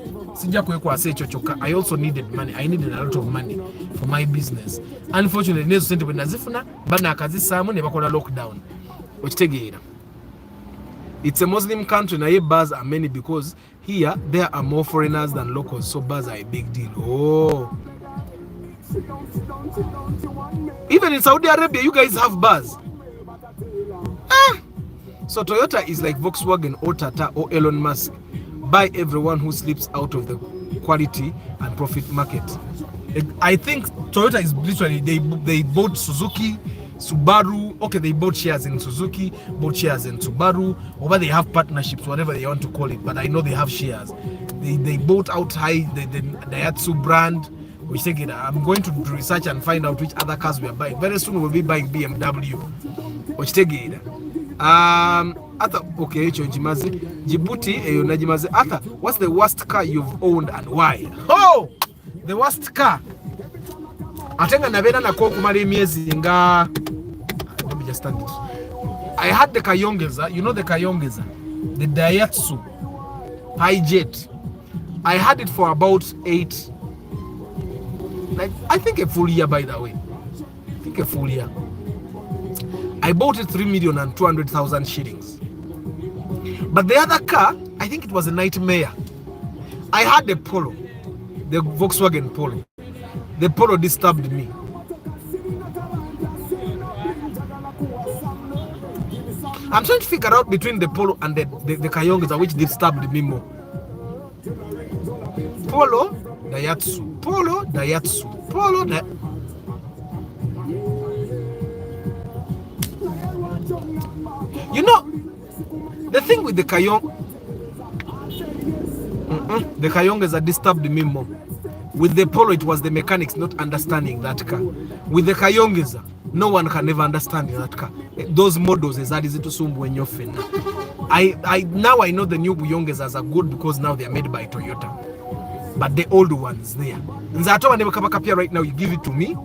I also needed money. I needed a lot of money for my business. Unfortunately, lockdown. It's a Muslim country, and bars are many because here there are more foreigners than locals, so bars are a big deal. Oh. Even in Saudi Arabia, you guys have bars. So Toyota is like Volkswagen or Tata or Elon Musk. Buy everyone who sleeps out of the quality and profit market. I think Toyota is literally, they bought Suzuki, Subaru. Okay, they bought shares in Suzuki, bought shares in Subaru, or they have partnerships, whatever they want to call it. But I know they have shares. They bought out the Daihatsu brand. Which take it, I'm going to do research and find out which other cars we are buying. Very soon we'll be buying BMW. Which take it. Okay, Djibouti, Najimaze. What's the worst car you've owned and why? Oh, the worst car. Atenga nabena na kumari miezi nga. Let me just stand it. I had the Kayongeza. You know the Kayongeza, the Daihatsu High Jet. I had it for about 8. I think a full year, by the way. I think a full year. I bought it 3,200,000 shillings. But the other car, I think it was a nightmare. I had the Polo, the Volkswagen Polo. The Polo disturbed me. I'm trying to figure out between the Polo and the Kayongeza which disturbed me more. Polo, Daihatsu. Polo, Daihatsu. Polo, you know, the thing with the Kayongas that disturbed me more. With the Polo, it was the mechanics not understanding that car. With the Kayongas, no one can ever understand that car. Those models is that easy to sum when you're fin. Now I know the new Buyongas are good because now they are made by Toyota. But the old ones there. Right now, you give it to me.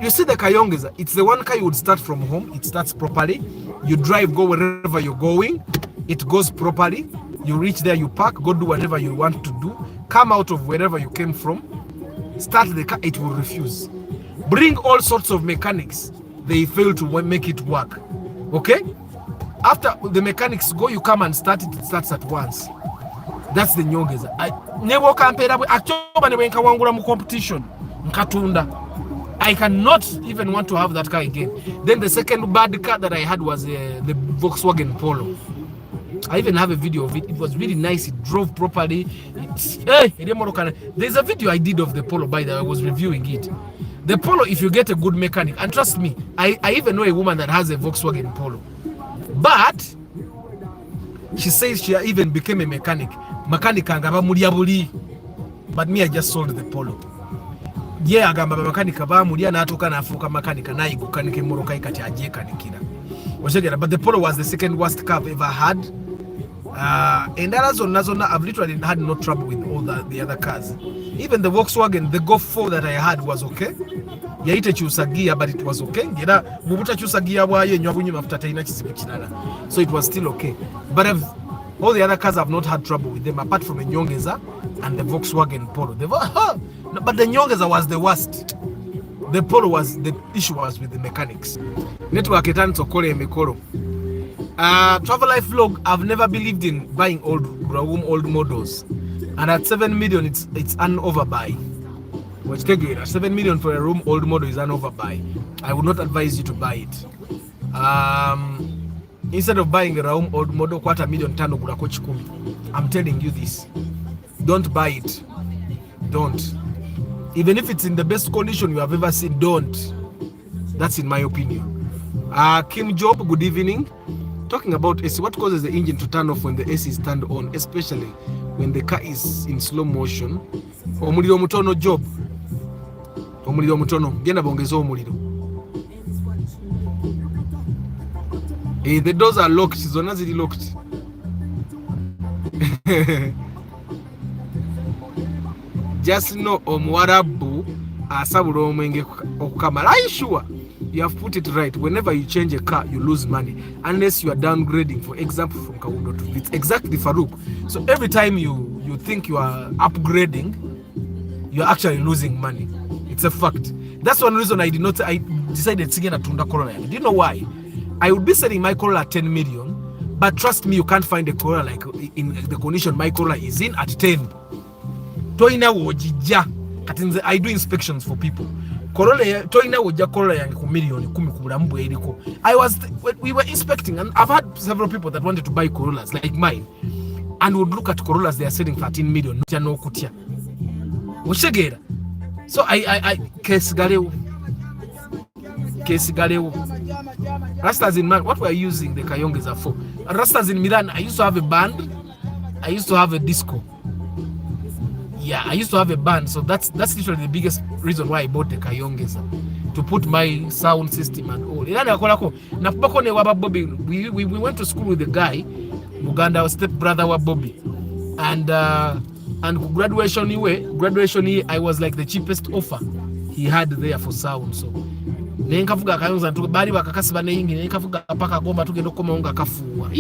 You see the Kayongas, it's the one car you would start from home. It starts properly. You drive, go wherever you're going. It goes properly. You reach there, you park, go do whatever you want to do. Come out of wherever you came from. Start the car, it will refuse. Bring all sorts of mechanics. They fail to make it work. Okay? After the mechanics go, you come and start it. It starts at once. That's the Nyongeza. I never compare with competition. I cannot even want to have that car again. Then the second bad car that I had was the Volkswagen Polo. I even have a video of it. It was really nice. It drove properly. There's a video I did of the Polo, by the way. I was reviewing it. The Polo, if you get a good mechanic, and trust me, I even know a woman that has a Volkswagen Polo. But she says she even became a mechanic. But me, I just sold the Polo. Yeah, agamba mechanic bamulia na atoka na afuka mechanic na igukanike moroka ikati ajeka nikira. But the Polo was the second worst car I've ever had. And I've literally had no trouble with all the other cars. Even the Volkswagen, the Golf 4 that I had was okay. Yaite chusagia, but it was okay. So it was still okay. But all the other cars I've not had trouble with them, apart from the Nyongeza and the Volkswagen Polo. But the Nyongeza was the worst. The Polo was, the issue was with the mechanics. Network etanso kole emekolo. Travel life vlog, I've never believed in buying old models. And at 7 million, it's an overbuy. 7 million for a room old model is an overbuy. I would not advise you to buy it. Instead of buying a room old model, $250,000 chikumi. I'm telling you this. Don't buy it. Don't. Even if it's in the best condition you have ever seen, don't. That's in my opinion. Kim Job, good evening. Talking about AC, what causes the engine to turn off when the AC is turned on, especially when the car is in slow motion? Omuliro mutono Job. Omuliro mutono. Genda bongeza omuliro. The doors are locked. Zona zili locked. Just know Omwarabu asabula omwenge okukamala. Are you sure? You have put it right. Whenever you change a car, you lose money. Unless you are downgrading, for example, from Kawundo to Vitz. Exactly, Farouk. So every time you think you are upgrading, you're actually losing money. It's a fact. That's one reason I decided to get a Tunda Corolla. Do you know why? I would be selling my Corolla at 10 million, but trust me, you can't find a Corolla like in the condition my Corolla is in at 10. I do inspections for people. Corolla we were inspecting, and I've had several people that wanted to buy Corollas like mine, and would look at Corollas they are selling 13 million. So I Rastas in man, what were you using the Kayongas for? Rastas in Milan, I used to have a band, I used to have a disco. Yeah, I used to have a band, so that's literally the biggest reason why I bought the Kayongas, to put my sound system and all. We went to school with a guy, Uganda, step brother wa Bobby, and graduation year, I was like the cheapest offer he had there for sound. So nenkavuga Kayongas bali bakakasiba neyingi nenkavuga paka gomba tugenda koma unga kafuwa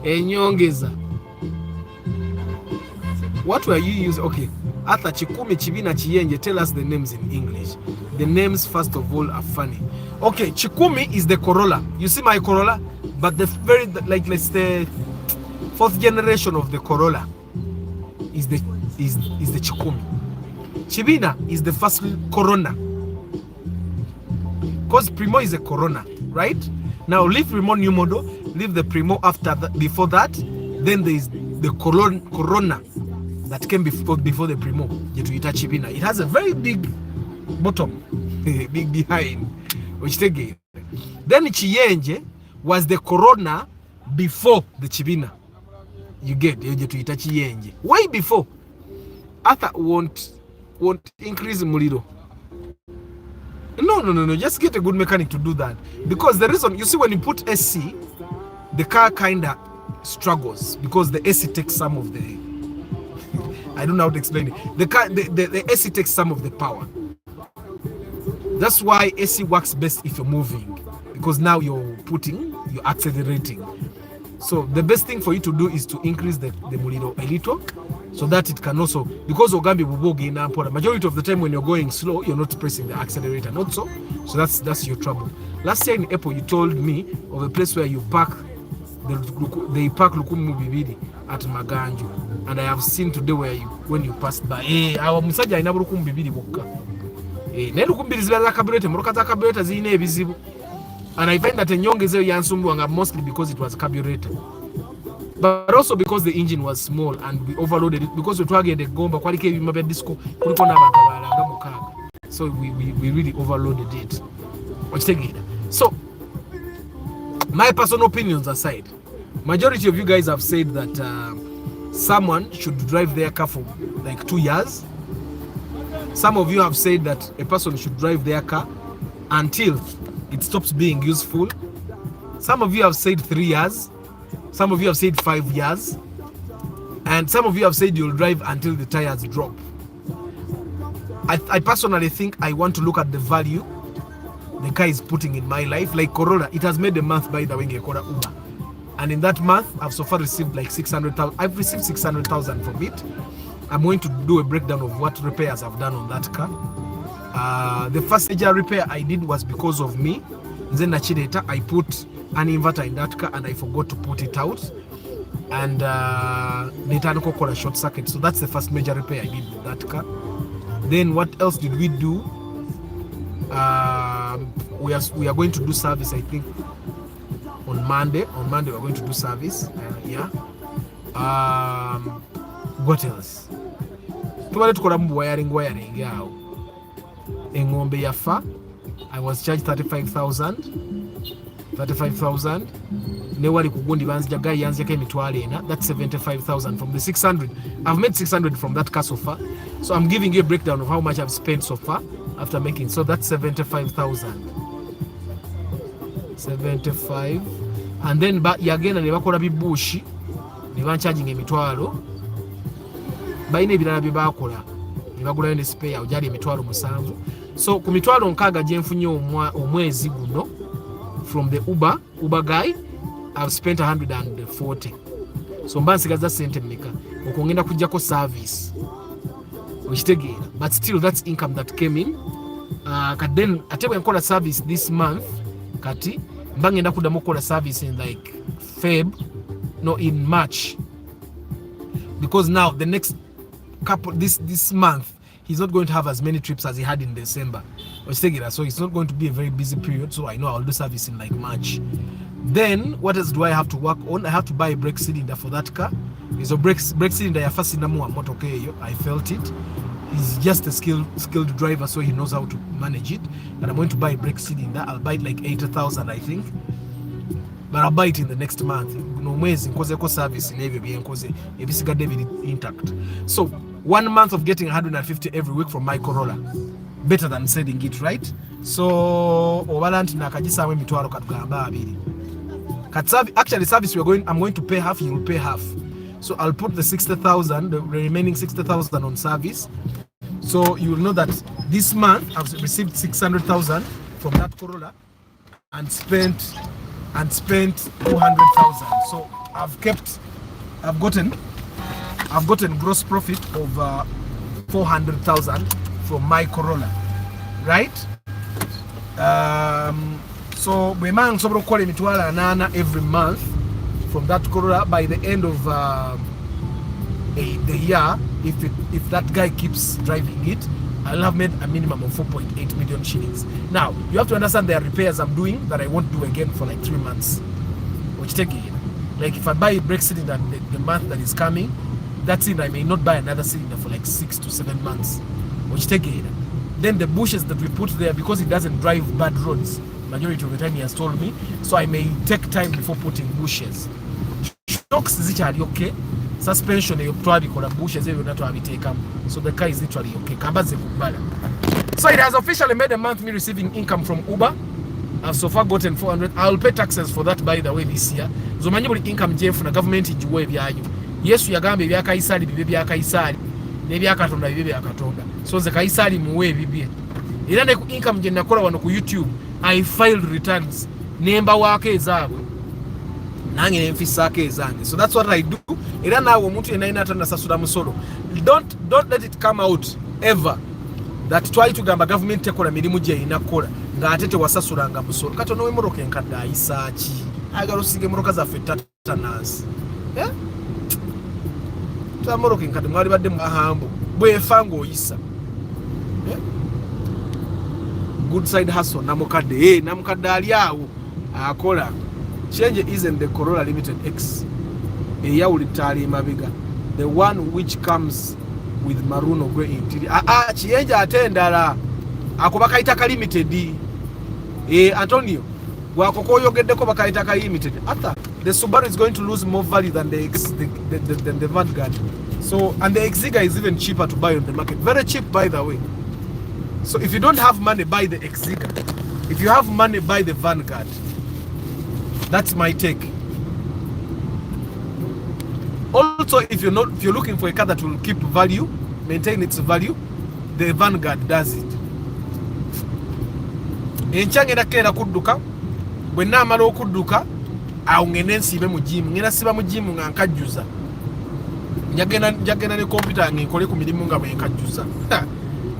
enyongeza. What were you using? Okay. Ata Chikumi, Chibina, Chiyenje, tell us the names in English. The names, first of all, are funny. Okay, Chikumi is the Corolla. You see my Corolla? But the let's the fourth generation of the Corolla is the Chikumi. Chibina is the first Corona. Because Primo is a Corona, right? Now leave Primo new model, leave the Primo after that, before that, then there is the Corona. that came before the Primo, Chibina. It has a very big bottom, big behind, which again. Then Chiyenje was the Corona before the Chibina. You get Chiyenje. Way before. Arthur won't increase Muliro. No. Just get a good mechanic to do that. Because the reason, you see, when you put SC, the car kinda struggles because the AC takes some of the I don't know how to explain it. The AC takes some of the power. That's why AC works best if you're moving, because now you're accelerating. So the best thing for you to do is to increase the muliro a little, so that it can also, because Ogambi Bubogi in Ampola, majority of the time when you're going slow, you're not pressing the accelerator, not so. So that's your trouble. Last year in April, you told me of a place where you park, they park Lukumu Bibidi at Maganju, and I have seen today when you passed by. Our Musaja in Abukum Bibidi Boka. Nelukumbiri ziba carburetor, muroka za carburetor zine ebizibu. And I find that Nyongeze Yansumbuanga mostly because it was carburetor. But also because the engine was small and we overloaded it, because we targeted the gomba quality mabe disco kuliko n'abantu abalanga mukaga. So we really overloaded it. So my personal opinions aside, majority of you guys have said that someone should drive their car for like 2 years. Some of you have said that a person should drive their car until it stops being useful. Some of you have said 3 years. Some of you have said 5 years. And some of you have said you'll drive until the tires drop. I personally think I want to look at the value the car is putting in my life. Like Corolla, it has made a month by the way Uber. And in that month, I've so far received like 600,000. I've received 600,000 from it. I'm going to do a breakdown of what repairs I've done on that car. The first major repair I did was because of me. Then I put an inverter in that car and I forgot to put it out. And later I called a short circuit. So that's the first major repair I did with that car. Then what else did we do? We are going to do service, I think, on Monday. On Monday we're going to do service. What else? Wiring yao. Engombe yafa. I was charged 35,000. Newali kugundi banzija guy yanzika emitwalo ena. That's 75,000 from the 600. I've made 600 from that car so far. So I'm giving you a breakdown of how much I've spent so far after making. So that's 75,000. 75. And then yagenda ne bakola bibushi. Ne bancharging emitwalo. Baine ebirala bye bakola. Ne bagulayo ne spare ojali emitwalo 7. So ku mitwalo nkaaga gye nfunye omwezi guno from the Uber guy, I've spent 140. So mba nsigaza sente mmeka okongenda kujjako service okitegeera, but still that's income that came in. Then ate bwe nkola service this month, kati mba ngenda kuddamu okukola service in like in March, because now the next couple this month he's not going to have as many trips as he had in December. So it's not going to be a very busy period. So I know I'll do service in like March. Then what else do I have to work on? I have to buy a brake cylinder for that car. So brake cylinder ya first inamu motokeyo. I felt it. He's just a skilled driver, so he knows how to manage it. And I'm going to buy a brake cylinder. I'll buy it like 80,000, I think. But I'll buy it in the next month. No mwezi nkoze ko service nebe bye nkoze ebisigadde biri intact. So 1 month of getting 150 every week from my Corolla, better than selling it, right? So obalanti nakagisawe mitwalo katugamba abiri. Actually service I'm going to pay half, you will pay half. So I'll put the 60,000, the remaining 60,000 on service. So you will know that this month I've received 600,000 from that Corolla and spent 200,000. So I've gotten gross profit of 400,000 from my Corolla, right? So we man so call emitwala nana every month from that Corolla. By the end of the year, if that guy keeps driving it, I'll have made a minimum of 4.8 million shillings. Now you have to understand there are repairs I'm doing that I won't do again for like 3 months, which take it. Like if I buy a brake cylinder the month that is coming, that cylinder, I may not buy another cylinder for like 6 to 7 months. Which take it. Then the bushes that we put there, because it doesn't drive bad roads, majority of the time he has told me, so I may take time before putting bushes. Shocks is literally okay. Suspension you probably call bushes even not to have it take so the car is literally okay. So it has officially made a month me receiving income from Uber. I've so far gotten 400. I'll pay taxes for that by the way this year. So many income jeff na government ijiwe byayo. Yesu yagambe bya Kaisari bibe bya Kaisari. Ne bya Katonda bibe bya Katonda. So ze Kaisari muwe bibye. Era ne income je nakola wano ku YouTube. I filed returns. Nemba wake ezaabwe. Nange nemfisa ke ezange. So that's what I do. Era nawo omuntu yena inatanda sasula musolo. Don't let it come out ever that try to gamba government tekola mirimu je inakola nga atete wasasulanga musolo. Katono wemoroka enkadde ayisaki. Agalo sige moroka za fetatanasi. Yeah? Tamoroka enkadde mwali badde mahambo. Bwefango oyisa. Yeah? Good side hustle namukadde. Namukadde ali awo akola. Change isn't the Corolla Limited X. Eyawulitali mabiga. The one which comes with maroon or grey interior. Change atendala. Ako bakaitaka limited. Antonio. Wakoko yogeddeko bakaitaka limited. Ata the Subaru is going to lose more value than the Vanguard. So and the Exiga is even cheaper to buy on the market. Very cheap by the way. So if you don't have money, buy the Exiga. If you have money, buy the Vanguard. That's my take. Also, if you're looking for a car that will keep value, maintain its value, the Vanguard does it. Enchange na kera kuduka, bwenna amala okuduka, ngene nsibe mu gym, ngena siba mu gym nga nkajjuza. Njagena ne computer ngekole ku mirimu nga bwe nkajjuza.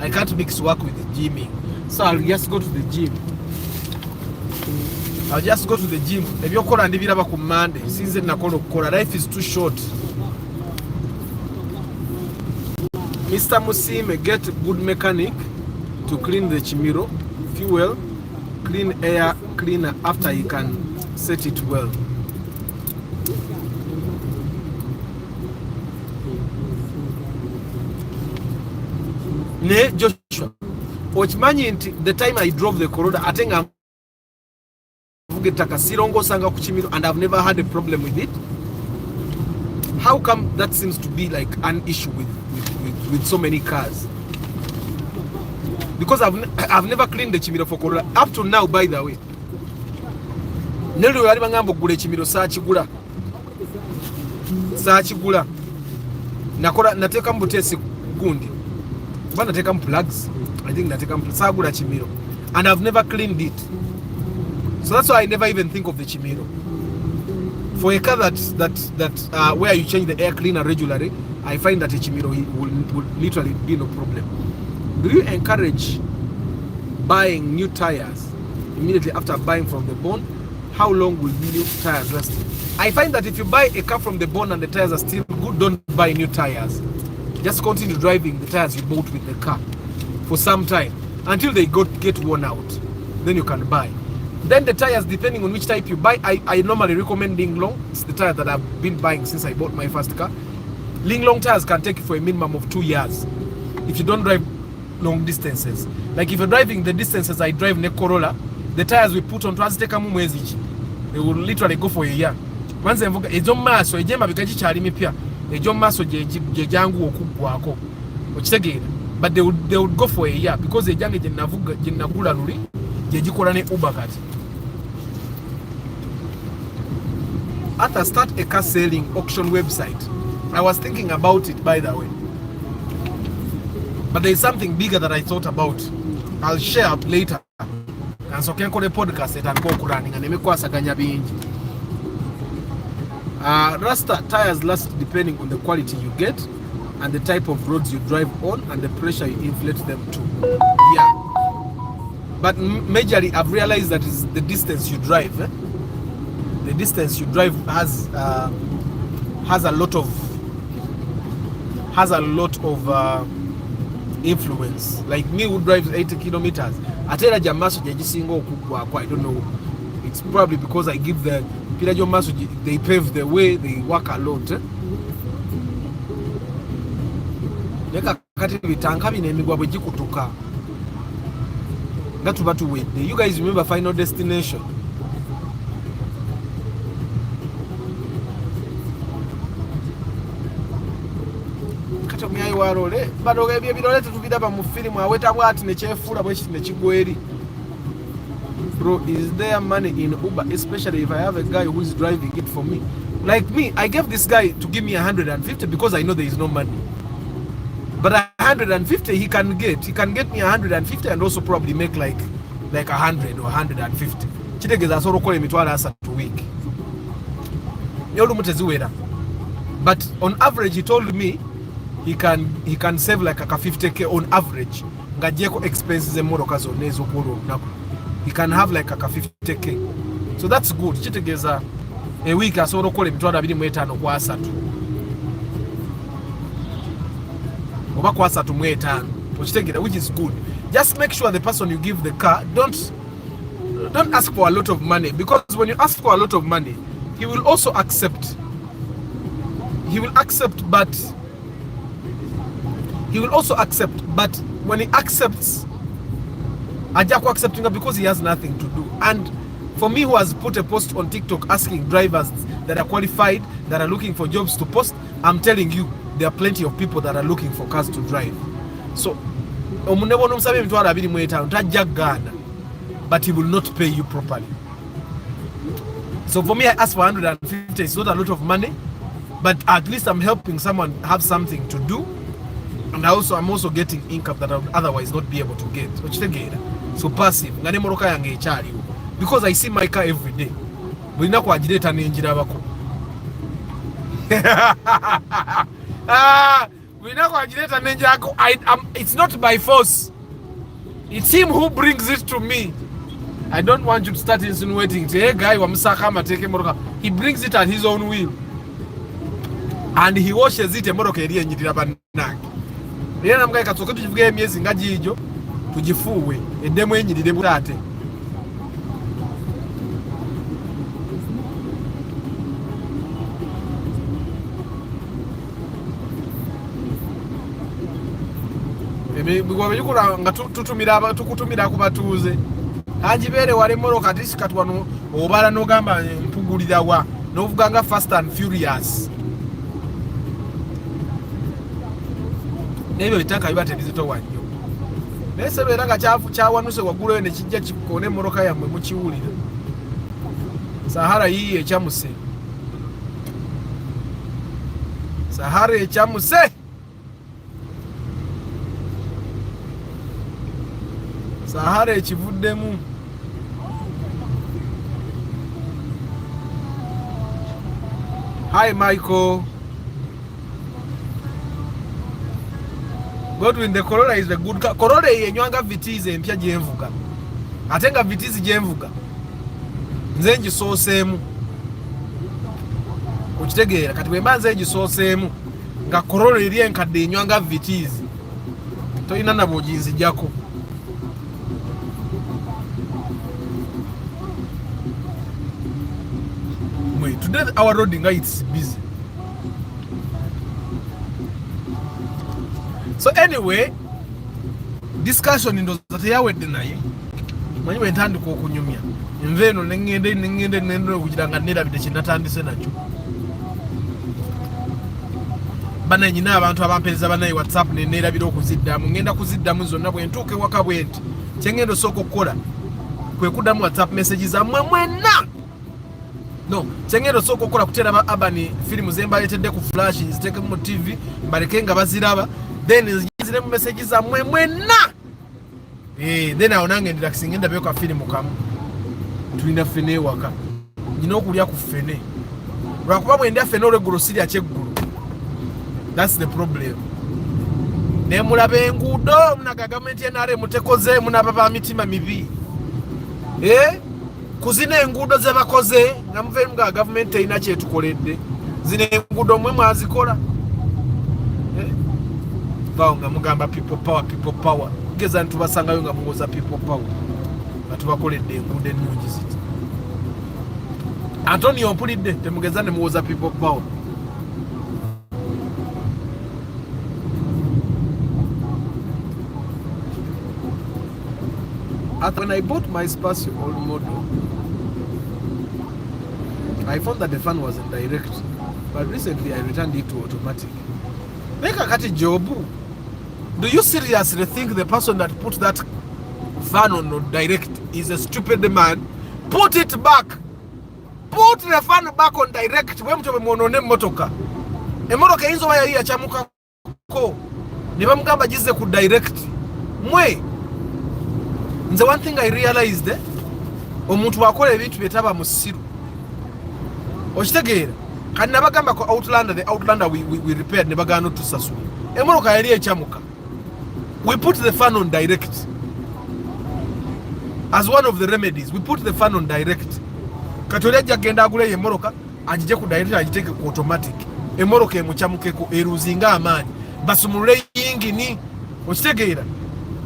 I can't mix work with the gymming. So I'll just go to the gym. I'll just go to the gym. Ebyokola ndibiraba ku Monday. Since nakola okukola, life is too short. Mr. Musime, get a good mechanic to clean the chimiro, fuel, clean air cleaner after he can set it well. Ne Joshua, ochimanyi the time I drove the Corolla, I think I'm and I've never had a problem with it. How come that seems to be like an issue with so many cars? Because I've never cleaned the chimiro for Corolla up to now, by the way. Nelo yali bangambo gule chimiro saachigula nakola nateka mbutesi gundi bana nateka plugs. I think nateka saagula chimiro and I've never cleaned it. So that's why I never even think of the chimiro. For a car that where you change the air cleaner regularly, I find that a chimiro will literally be no problem. Do you encourage buying new tires immediately after buying from the bone? How long will new tires last? I find that if you buy a car from the bone and the tires are still good, don't buy new tires. Just continue driving the tires you bought with the car for some time until they get worn out. Then you can buy. Then the tires, depending on which type you buy, I normally recommend Linglong. It's the tire that I've been buying since I bought my first car. Linglong tires can take you for a minimum of 2 years if you don't drive long distances. Like if you're driving the distances I drive in a Corolla, the tires we put on transit they will literally go for a year. Once they mvuga ejo maso ejema bikaji chali mipya ejo maso je jangu okugwako okitegeera, but they would go for a year because ejange je navuga je nagula luli je jikola ne Uber kati. After start a car selling auction website. I was thinking about it, by the way, but there is something bigger that I thought about. I'll share up later. And so can call a podcast and go running and make ganya bingi. Rasta tires last depending on the quality you get and the type of roads you drive on and the pressure you inflate them to. Yeah, but majorly I've realized that is the distance you drive. The distance you drive has a lot of influence. Like me who drives 80 kilometers, I tell you maso I don't know. It's probably because I give the Pilajo maso, they pave the way, they work a lot. Leka kati bitanka bino emigwa bwe gikutuka nga tuba tuwedde. You guys remember Final Destination? Kati omyayi walole badoga ebyo ebirole tetubiraba mu firimu aweta bwati nekyefuula bwe kiti nekigweri. Bro, is there money in Uber, especially if I have a guy who is driving it for me? Like me, I gave this guy to give me 150 because I know there is no money. But 150 he can get me 150 and also probably make like 100 or 150. Chitegeza soro kole mitwala asa 2 week. Yolu muteziwera. But on average he told me he can save like a 50k on average. Ngajeko expenses emotoka zone ezo kolo nako. He can have like a 50k. So that's good. Chitegeza a week asoro kole mitwala 25 kwa asatu. Oba kwa asatu mu 5. Which is good. Just make sure the person you give the car don't ask for a lot of money, because when you ask for a lot of money, he will also accept. But when he accepts, Ajako accepting because he has nothing to do. And for me, who has put a post on TikTok asking drivers that are qualified, that are looking for jobs to post, I'm telling you, there are plenty of people that are looking for cars to drive. So but he will not pay you properly. So for me, I ask for 150. It's not a lot of money, but at least I'm helping someone have something to do, and I'm also getting income that I would otherwise not be able to get. So passive. Because I see my car every day. It's not by force. It's him who brings it to me. I don't want you to start insinuating. Hey guy, he brings it at his own will. And he washes it. tukutumira kubatuuze hanjibere wale moroka tisikatu wano obala nogamba mpugulira wa novuganga Fast and Furious nebyo bitaka bibate bizito wanyo nese beranga chafu chawanuse wagulewe ne kijja kikone moroka yamwe mukiwulira Sahara yiye ekyamuse Sahara ekyamuse Sahara ekivuddemu. Hi Michael. Godwin, the Corolla is a good car. Corolla yenywanga vitize empya gyenvuga. Atenga vitizi gyenvuga. Nze ngisoosemu. Okitegeera kati bwemba nze ngisoosemu nga Corolla eri enkadde yenywanga vitizi. Toyina nabo ginzijjako. Today our roading it's busy. So anyway, discussion ndo zateyawedde naye manyi wentandika okunyumya nveeno nengende nendo kugiranga nerabide kinatandise nakyo bana nyina abantu abampereza banayi WhatsApp nerabira okuziddamu ngenda kuziddamu zonna bwe ntuuke waka bwenti kyengendo soko okukola kwe kuddamu WhatsApp messages zamwe mwenna. No, kyengendo soko okukola kutera abani filimu zembaletedde ku flash ziteke mu TV baleke nga baziraba then zire mu messages zamwe mwenna. Then aonange ndiraxing enda beko filimu kamu tulina fene waka nyina okulya ku fene lwakuba bwe ndia fene olweggulo sirya kyeggulu. That's the problem. Nemulabe enguudo munaga gavumenti enare mutekoze munaba ba mitima mibi. Kuzina enguudo ze bakoze nga muve nga gavumenti ina kyetukoledde zine enguudo mwe mwazikola. Bao nga mugamba people power. Geza ntubasangayo nga mugoza people power. Batubakoledde enguudo ennungi ziti. Antonio mpulidde temugeza ne mugoza people power. When I bought my Spacio old model, I found that the fan wasn't direct, but recently I returned it to automatic. Make a cut job. Do you seriously think the person that put that fan on direct is a stupid man? Put it back. Put the fan back on direct. When to monone motoka. Emotoka hizo waya hii achamuka ko. Niba mgamba jize ku direct. Mwe. The one thing I realized, omuntu wakola ebintu betaba musiru. Ochitegera. Kandi nabagamba ko Outlander, the Outlander we repaired nebagano tusasu. Emotoka yali echamuka. We put the fan on direct. As one of the remedies, we put the fan on direct. Katoleja genda agule emoroka ajije ku direct ajiteke ku automatic. Emoroka emuchamuke ko eruzinga amani. Basumule yingi ni ochitegera.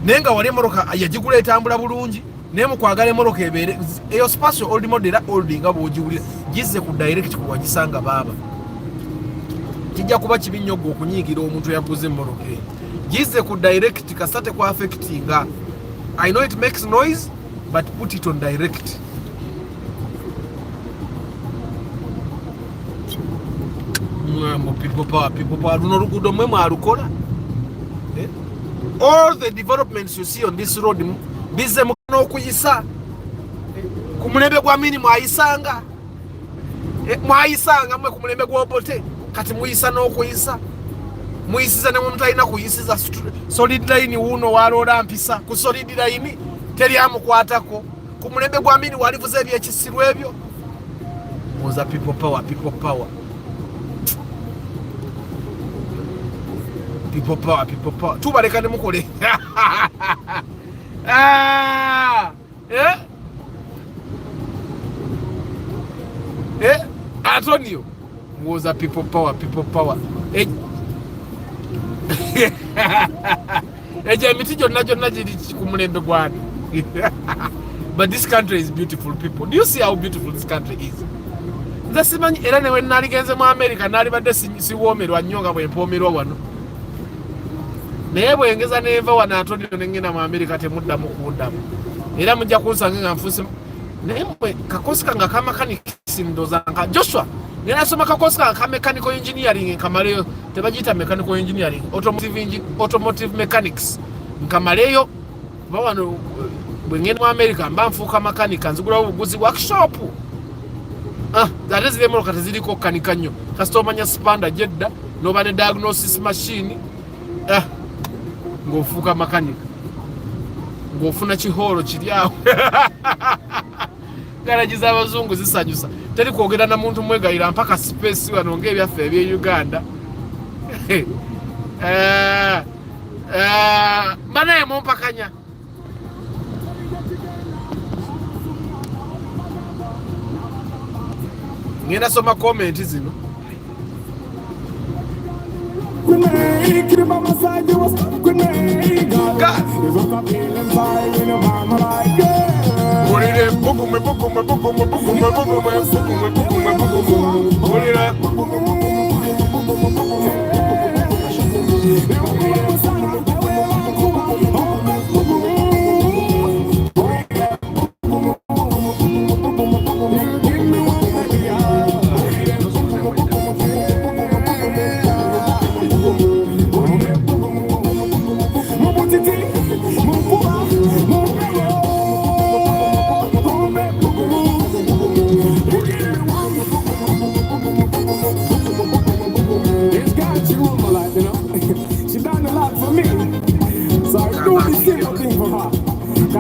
Nenga wali emoroka yajigule etambula bulungi. Nemu kwagala emoroka ebere eyo Spacio old model oldinga bojigule gize ku direct ku wagisanga baba. Kijja kuba kibinyogo okunyigira omuntu yaguze emoroka. Gize ku direct kasate ku affectinga. I know it makes noise, but put it on direct. People power. All the developments you see on this road, bize mukano okuyisa. Kumulembe gwa mini mwayisanga. Mwayisanga mwe kumulembe gwa obote. Kati muyisa n'okuyisa. Muyisiza ne muntu alina kuyisiza solid line uno waloola mpisa ku solid line teri amukwatako ku mulembe gwa mini walivuza ebyekisiru ebyo. Moza people power. People power. Tubaleka ne mukole. Antonio. Moza people power. But this country is beautiful, people. Do you see how beautiful this country is? Ndasimanye era ne when naligenze mu America nali badde siwomerwa nnyo bwe mpomerwa wano. Naye bwengeza neva wana Antonio nengena mu America temudda mu kundamu. Era mujja kunsanga nga nfuse naye kakosi kanga ka mechanics ndoza nga Joshua. Nena soma kakosi kanga mechanical engineering nkamaleyo tebagita mechanical engineering automotive mechanics nkamaleyo bawano bwengene mu America mbanfuka mechanic nzigula obuguzi workshop. That is the more ziliko kanika nnyo customer nya spanda jedda no bane diagnosis machine ngofuka mechanic ngofuna chihoro kiri awo garaji z'abazungu zisanyusa teri kwogera na muntu mwegayira mpaka space wano ng'ebyaffe ebye Uganda. Banaye mumpakanya ngenda soma comment zino.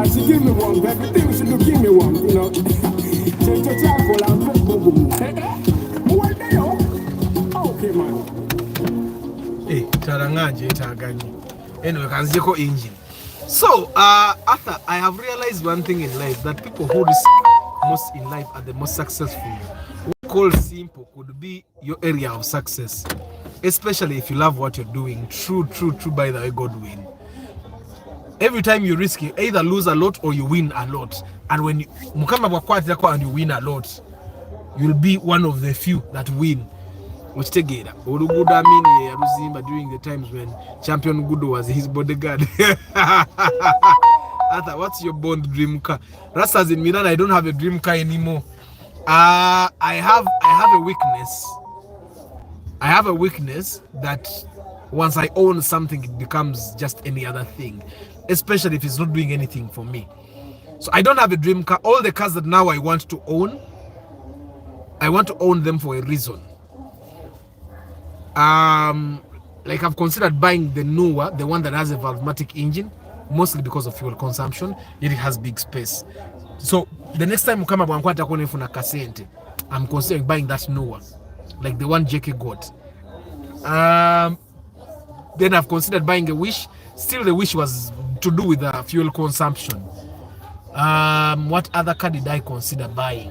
She give me one, everything she do give me one, you know. Okay, man. Hey, tarangaje tagani. Anyway, kanziko engine. So, Arthur, I have realized one thing in life, that people who risk most in life are the most successful. What called simple could be your area of success, especially if you love what you're doing. True, by the way, God win. Every time you risk, you either lose a lot or you win a lot. And when you and you win a lot, you'll be one of the few that win. Which together, during the times when Champion Gudo was his bodyguard. Arthur, what's your Bond dream car? Rastas in Milan, I don't have a dream car anymore. I have a weakness. I have a weakness that once I own something, it becomes just any other thing, especially if it's not doing anything for me. So I don't have a dream car. All the cars that now I want to own them for a reason. Like I've considered buying the newer, the one that has a Valvematic engine, mostly because of fuel consumption. It has big space. So the next time come up, I'm considering buying that newer, like the one JK got. Then I've considered buying a Wish. Still, the Wish was to do with fuel consumption. What other car did I consider buying?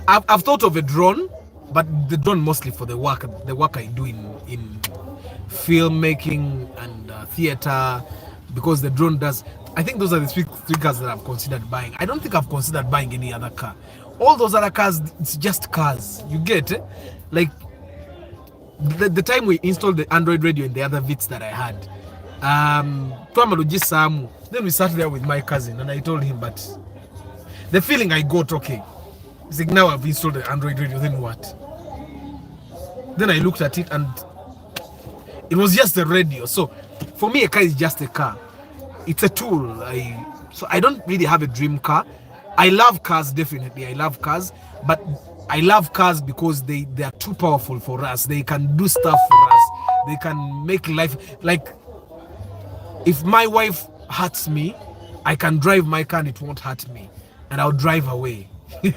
I've thought of a drone, but the drone mostly for the work I do in filmmaking and theater, because the drone does. I think those are the three cars that I've considered buying. I don't think I've considered buying any other car. All those other cars, it's just cars. You get it? Like the time we installed the Android radio in the other Vits that I had. Then we sat there with my cousin and I told him, but the feeling I got, okay, it's like, now I've installed the Android radio, then what? Then I looked at it and it was just the radio. So for me, a car is just a car. It's a tool. So I don't really have a dream car. I love cars, definitely. I love cars, but I love cars because they are too powerful for us. They can do stuff for us. They can make life, like, if my wife hurts me, I can drive my car and it won't hurt me, and I'll drive away. But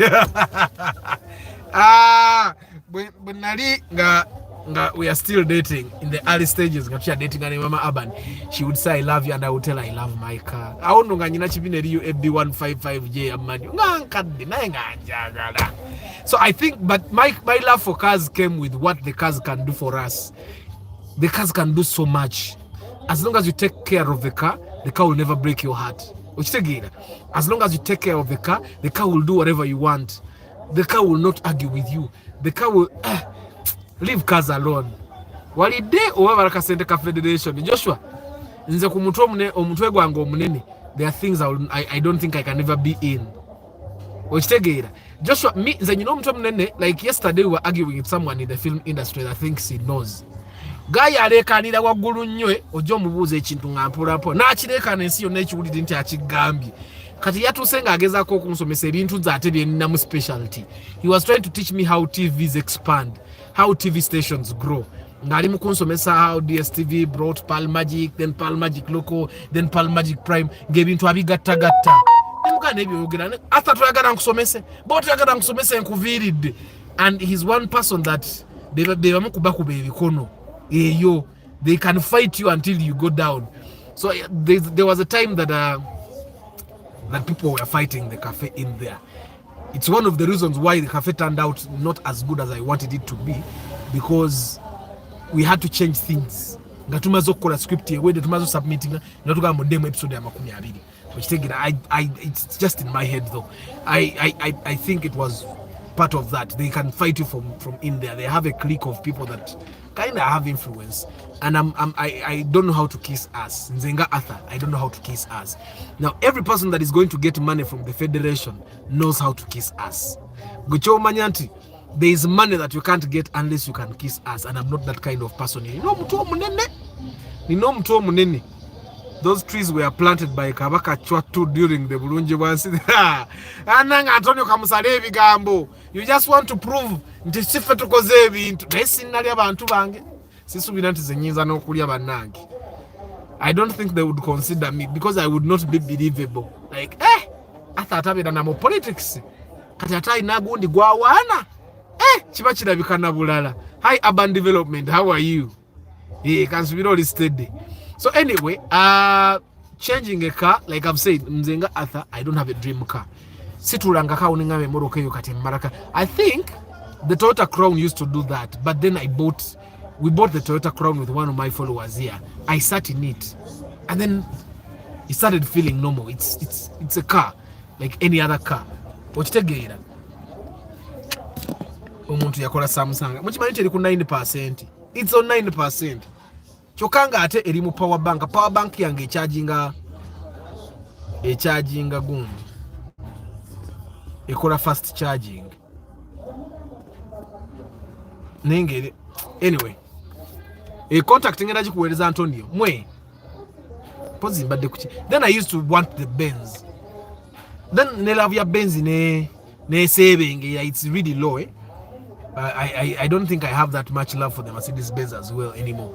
we are still dating in the early stages. She dating and Mama Aban. She would say I love you and I would tell her I love my car. I don't know FB155J. So I think, but my love for cars came with what the cars can do for us. The cars can do so much. As long as you take care of the car will never break your heart. As long as you take care of the car will do whatever you want. The car will not argue with you. The car will leave cars alone. Walide owa bakasente ka federation. Joshua, nze ku omutwe gwange omunene. There are things I don't think I can ever be in. Joshua, me nze nyina omutwe munene. Like yesterday we were arguing with someone in the film industry that thinks he knows. Guy alekanira waggulu nnyo ojo mubuuza ekintu ngampulapo n'akireekana ensi yonna ekiwulire nti akigambye. Kati yatuuse ng'agezaako okunsomesa ebintu zaate bye nninamu specialty. He was trying to teach me how TVs expand, how TV stations grow. Ng'ali mu kunsomesa how DSTV brought Pearl Magic, then Pearl Magic Local, then Pearl Magic Prime, ng'ebintu abigattagatta. Nemugana ebyo yogera asa toyagala nkusomese, bo toyagala nkusomese nkuviiridde. And he's one person that bebamukubakuba ebikono. They can fight you until you go down. So there was a time that people were fighting the cafe in there. It's one of the reasons why the cafe turned out not as good as I wanted it to be, because we had to change things. Ngatumazo kola script we tumazo submitting natuga mu demo episode ya 20. Which it's just in my head though. I think it was part of that. They can fight you from in there. They have a clique of people that kind of have influence, and I don't know how to kiss ass. Nzenga Arthur, I don't know how to kiss ass. Now every person that is going to get money from the federation knows how to kiss ass. Gucho manyanti, there is money that you can't get unless you can kiss ass, and I'm not that kind of person. You know mtu munene. Those trees were planted by Kabaka Chwatu during the Bulungi once. Ananga Antonio Kamusale bigambo. You just want to prove nti sife tukoze ebintu. Nesinali abantu bange. Sisubira nti zenyiza n'okulya bannange. I don't think they would consider me because I would not be believable. Like, atabira na mo politics. Kati atai nagundi gwa wana. Chiba kirabikana bulala. Hi urban development, how are you? Kansubira oli steady. So anyway, changing a car, like I've said, Mzenga Arthur, I don't have a dream car. Situlanga ka uningame moroke yo kati maraka. I think the Toyota Crown used to do that, but then we bought the Toyota Crown with one of my followers here. I sat in it, and then it started feeling normal. It's a car, like any other car. Ochitegeera. Omuntu yakola Samsung. Muchimanyi teri ku 9%. It's on 9%. kyokka ate eri mu power bank yange echarginga gundi ekola fast charging nengere anyway contact ngenda gikuweereza Antonio mwe pozi mbadde kuki. Then I used to want the Benz, then ne love ya Benz ne saving, it's really low I don't think I have that much love for the Mercedes Benz as well anymore.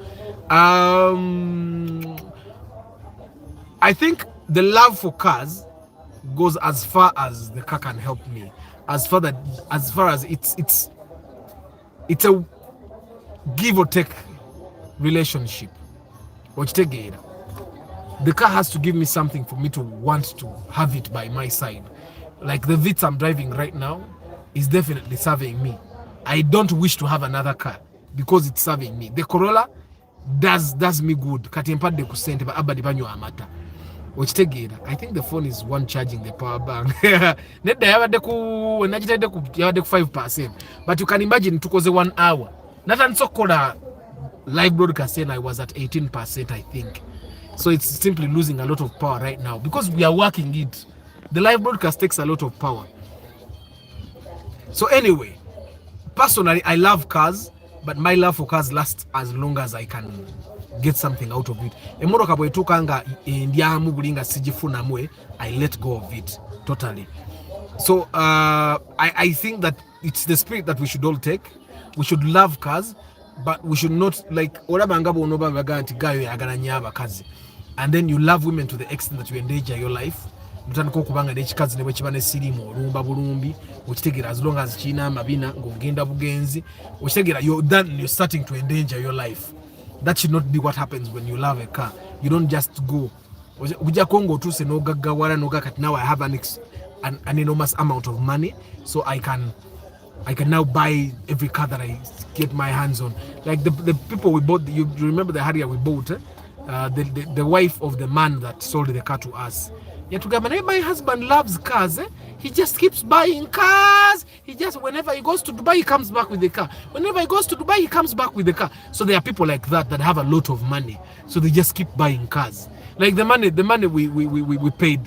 I think the love for cars goes as far as the car can help me, as far as it's a give or take relationship. The car has to give me something for me to want to have it by my side. Like the Vitz I'm driving right now is definitely serving me. I don't wish to have another car because it's serving me. The Corolla does me good. Katempadde ku ssente ba abadi banywa amata. I think the phone is one charging the power bank. Nedda yabadde ku najitadde ku yabadde ku 5%. But you can imagine tukoze 1 hour. Natandise okukola live broadcast and I was at 18%, I think. So it's simply losing a lot of power right now because we are working it. The live broadcast takes a lot of power. So anyway, personally, I love cars, but my love for cars lasts as long as I can get something out of it. Emmotoka bwetukanga ndyamu bulinga sigifunamwe, I let go of it totally. So I think that it's the spirit that we should all take. We should love cars, but we should not like olabanga bonoba baga nti gayo yagala nnyo abakazi, and then you love women to the extent that you endanger your life. Mutandika okubanga n'ekikazi ne bwe kiba ne sirimu olumba bulumbi okitegeera as long as kiina amabina ng'ogenda bugenzi okitegeera you're starting to endanger your life. That should not be what happens when you love a car. You don't just go ujjako ng'otuuse n'ogaggawala n'ogakati now I have an enormous amount of money, so I can now buy every car that I get my hands on. Like the people we bought, you remember the Harrier we bought, the wife of the man that sold the car to us. My husband loves cars. He just keeps buying cars. Whenever he goes to Dubai, he comes back with the car. Whenever he goes to Dubai, he comes back with the car. So there are people like that have a lot of money. So they just keep buying cars. Like the money we paid,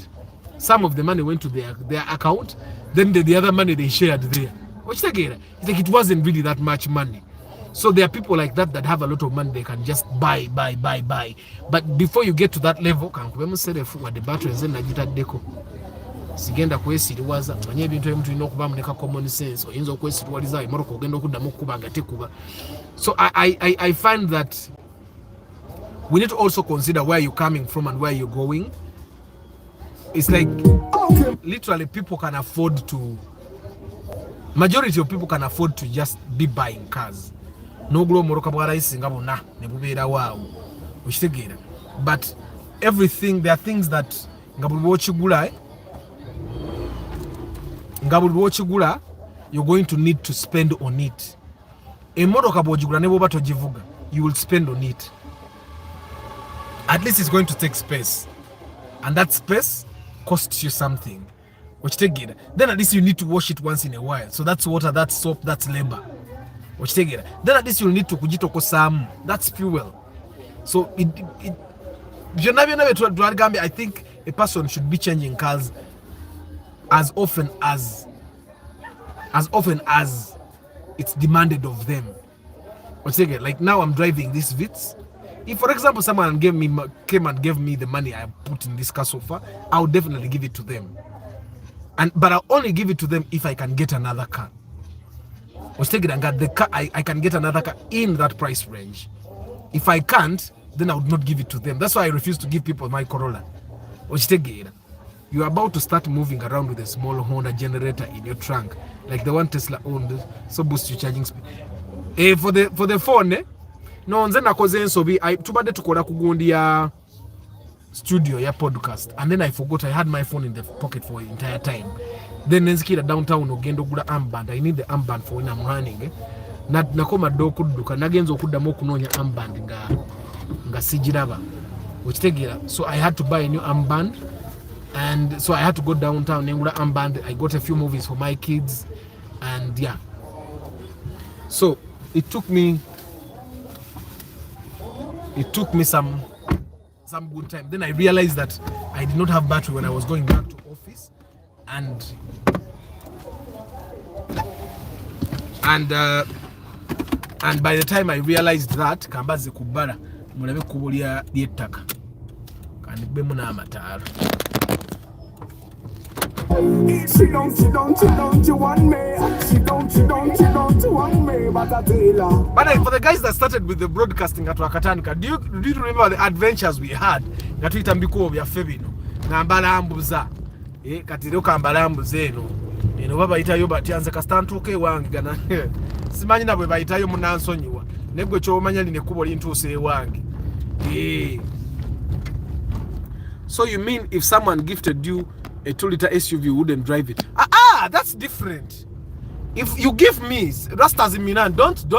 some of the money went to their account. Then the other money they shared there. It's like it wasn't really that much money. So there are people like that have a lot of money. They can just buy. But before you get to that level, the batteries and deco. Sigenda kwesiriwaza manye ebintu ebimu tulina okuba muleka common sense oyinza okwesiriwaliza emoroka ogenda okuddamu okukuba nga tekuba. So I find that we need to also consider where you're coming from and where you're going. It's like literally people can afford to, majority of people can afford to just be buying cars. Noglo moroka bwaraisi nga bonna ne bubeera waawo okitegeera. But everything, there are things that nga buli bw'okigula you're going to need to spend on it. Emmotoka bw'ogigula ne bw'oba togivuga, you will spend on it. At least it's going to take space, and that space costs you something. Then at least you need to wash it once in a while. So that's water, that's soap, that's labor. Then at least you'll need to kujitokosamu, that's fuel. So I think a person should be changing cars as often as it's demanded of them. Like now I'm driving this Vitz. If for example someone came and gave me the money I put in this car so far, I would definitely give it to them. But I'll only give it to them if I can get another car. The car I can get another car in that price range. If I can't, then I would not give it to them. That's why I refuse to give people my Corolla. You're about to start moving around with a small Honda generator in your trunk, like the one Tesla owned, so boost your charging speed. For the phone, no nze nakoze ensobi tubadde tukola ku gundi ya studio ya podcast, and then I forgot I had my phone in the pocket for the entire time. Then nenzikira downtown ogenda ogula armband. I need the armband for when I'm running. Nakoma do kudduka nagenza okuddamu okunoonya armband nga sijiraba okitegeera. So I had to buy a new armband, and so I had to go downtown nengula armband. I got a few movies for my kids, and yeah, so it took me it took me some good time. Then I realized that I did not have battery when I was going back to office, and by the time I realized that kambaze kubala mulabe kubulya lyettaka kandi bemu n'amataala. She don't you want me. She don't you want me. But I tell her. But for the guys that started with the broadcasting at Wakatanika, do you remember the adventures we had? Nga tuyita mbikubo byaffe bino ng'ambalambuza kati leo kambalambuza eno babayitayo batya nze kasita ntuuka ewange gana simanyi na bwe bayitayo munansonyiwa naye gwe ky'omanya lino ekkubo lintuusa ewange. So you mean if someone gifted you a 2-liter SUV, you wouldn't drive it? That's different. If you give me Rastas in Milan, don't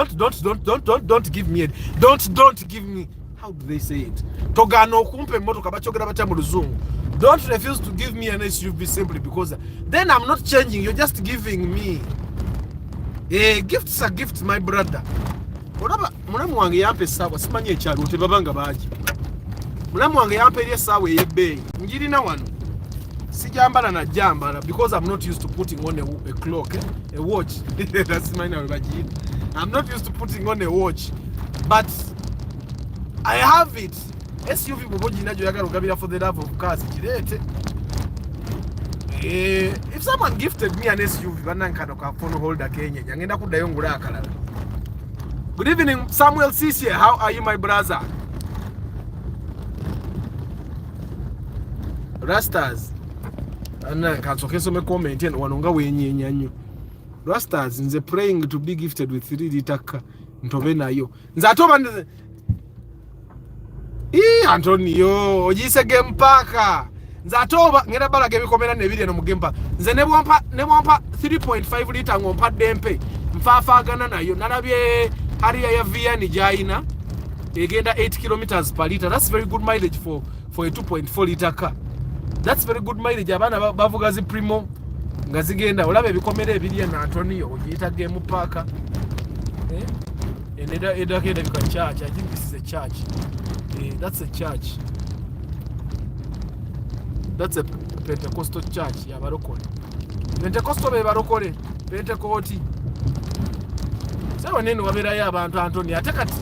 give me it. Don't give me, how do they say it? Togano kumpe moto kabachogera bacha mu luzungu. Don't refuse to give me an SUV simply because then I'm not changing, you're just giving me. Gifts are gifts, my brother. Olaba mulamu wange yampe sawa simanyi ekyalo tebabanga baji. Mulamu wange yampe ile sawa eyebbeeyi. Njirina wano. Sijambala na jambala because I'm not used to putting on a clock, a watch. That's mine. I'm not used to putting on a watch, but I have it. SUV boboji najo yagala ogabira for the love of cars kirete. If someone gifted me an SUV banankano ka phone holder Kenya ngenda kudayo ngula akalala. Good evening, Samuel Cisse. How are you, my brother? Rastas. Anna kansokeso me comment and wanonga wenyenya nnyo. Rastas nze praying to be gifted with 3-liter car ntobe nayo. Nze atoba Antonio ojise game park. Nze atoba ngera balaga ebikomera nebiri no mu game park. Nze ne bwampa 3.5 liter ngompa dempe. Mfaafagana nayo nalabye hariya ya Vianney jaina egenda 8 kilometers per liter. That's very good mileage for a 2.4 liter car. That's very good mileage. Abana bavuga zi primo nga zigenda olaba ebikomere ebiri na Antonio ogiyita game park. Eda bika church. I think this is a church. That's a church. That's a Pentecostal church ya barokole. Pentecostal be barokole. Pentecost. Sawa neno wabera ya abantu Antonio atekati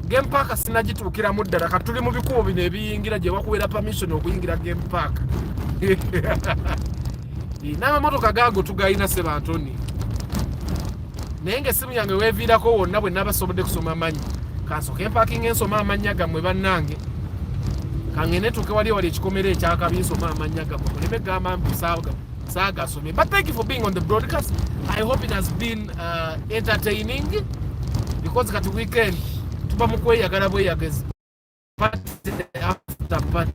game park sinagitukira muddala katuli mu bikubo bino ebiyingira gye bakuwera permission okuyingira game park. N'amamotoka gaago tugayina seba Antonio. Naye ng'essimu yange weeviirako wonna bwe nabasobodde kusoma amanyi. Kansoke parking ensoma amanya gammwe bannange. Kangene tuke wali ekikomere ekyakabi nsoma amanya gammwe. Muleme gamba saagasomye. But thank you for being on the broadcast. I hope it has been entertaining because kati weekend tuba mu kweyagala bweyagezi. Party after party.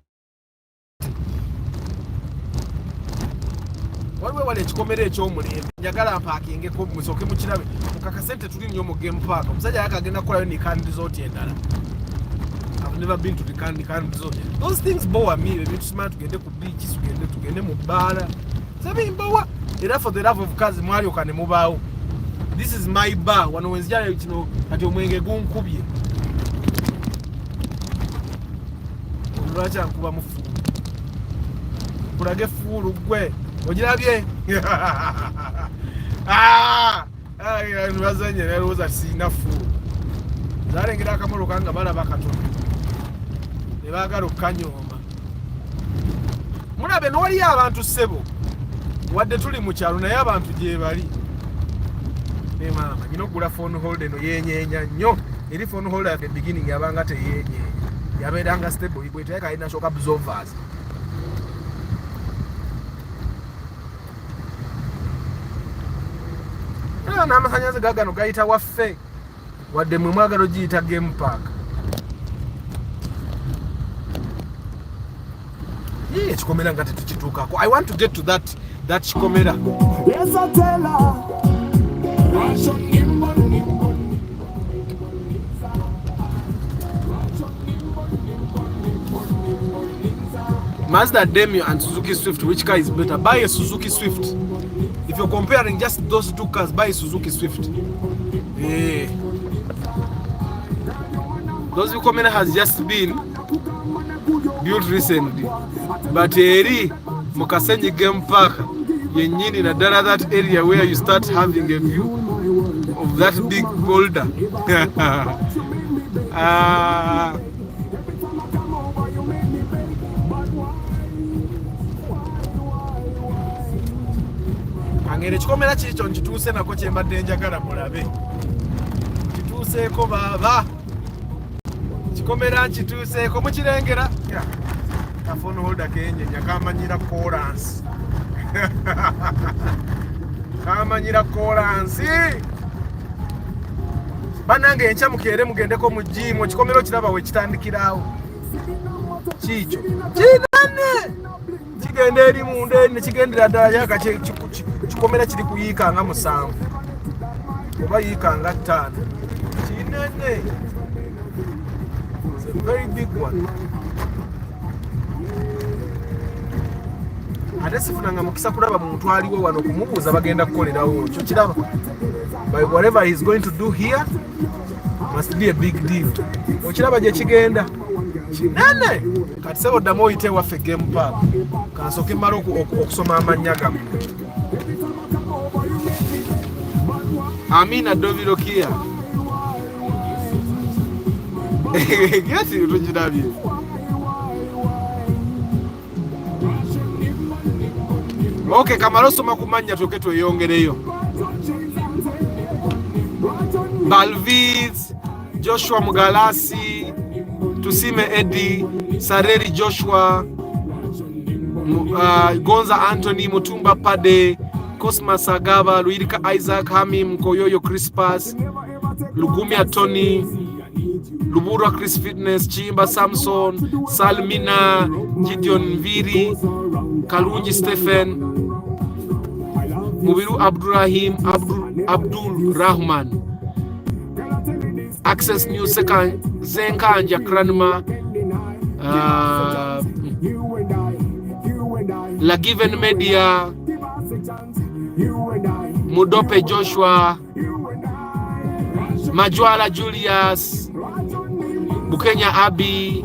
Waliwo ekikomere ekyomulembe njagala mpaakingeko musoke mu kirabe mukakasente tuli nnyo mu game park. Omusajja yakagenda kukolayo ne Candy Resort endala. I've never been to the Candy Resort. Those things bore me. Ebintu simala tugende ku beach, tugende mu bbala. Sabimbawa era for the love of cars mwalyoka ne mubaawo. This is my bar. Wano wenzijala kino kati omwenge gunkubye. Olwacha nkuba mu fulu. Kulage fulu gwe. Ogirabye? Nwazanye nerowooza sina fulu. Zalengera akamolo kanga balaba katono. Ne baagala okkanyooma. Mulabe n'oliyo abantu ssebo. Wadde tuli mu kyalo naye abantu gye bali. Ne maama ngina okugula phone holder eno yenyeenya nnyo. Eri phone holder at the beginning yabanga teyenyeenya. Yabeeranga stable ibwe teka ina shock absorbers. N'amasannyalaze gaagano gayita waffe wadde mwe mwagala ogiyita game park. Ekikomera nga tetukituukako. I want to get to that kikomera. Yes, I tell her. Mazda Demio and Suzuki Swift, which car is better? Buy a Suzuki Swift. If you're comparing just those two cars, buy a Suzuki Swift. those Bikomera has just been built recently, but eri Mukasenyi Game Park yenyini nadala that area where you start having a view of that big boulder. Angere kikomera kikyo nkituuse nako kyembadde njagala mulabe kituuseeko baba kikomera nkituuseeko mukirengera kafono holder kenyenya kamanyira kolansi kamanyira kolansi banange enkya mukeere mugendeko mu jimu ekikomero kiraba we kitandikirawo kikyo kinane kigenda eri munda eri nekigendera ddala yaka kikomera kiri kuyiika nga 7 oba yiika nga 5 kinene. It's a very big one. Ate sifunanga mukisa kulaba muntu aliwo wano kumubuuza bagenda kukolerawo kyo kiraba. By whatever he's going to do here must be a big deal. Okiraba gye kigenda kinene. Kati sebo ddamu oyite waffe Game Park kansooke mmala okusoma amannya gammwe. Amina Doviro Kia. Geti tugirabye. Okay, kamala soma kumanya toke tweyongereyo. Balviz, Joshua Mugalasi, Tusime Eddie, Sareri Joshua, Gonza Anthony, Mutumba Pade, Cosmas Sagaba, Luirika Isaac, Hamim, Koyoyo Crispus, Lugumia Tony, Lubura Chris Fitness, Chimba Samson, Salmina, Gideon Viri, Kalunji Stephen, Mubiru Abdurrahim, Abdul Rahman, Access News Zenkanja Kranma, La Given Media, Mudope Joshua, Majwala Julius, Bukenya Abi,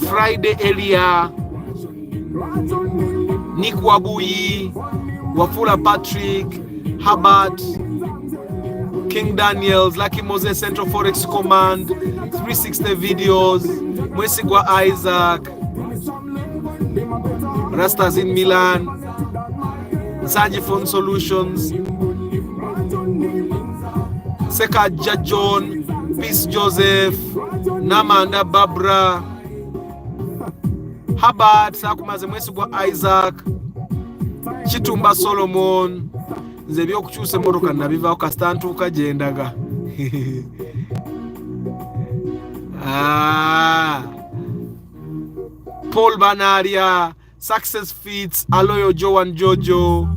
Friday Elia, Nick Wabuyi, Wafula Patrick, Habart, King Daniels, Lucky Moses, Central Forex Command, 360 Videos, Mwesigwa Isaac, Rastas in Milan, Saji Phone Solutions, Seka John, Peace Joseph, Namanda Barbara, Habart, Sakumaze Mwesigwa Isaac, Chitumba Solomon, nze byokukyusa emmotoka nabivaako kasita ntuuka gye ndaga. Paul Banaria, Success Feats, Aloyo Joan Jojo,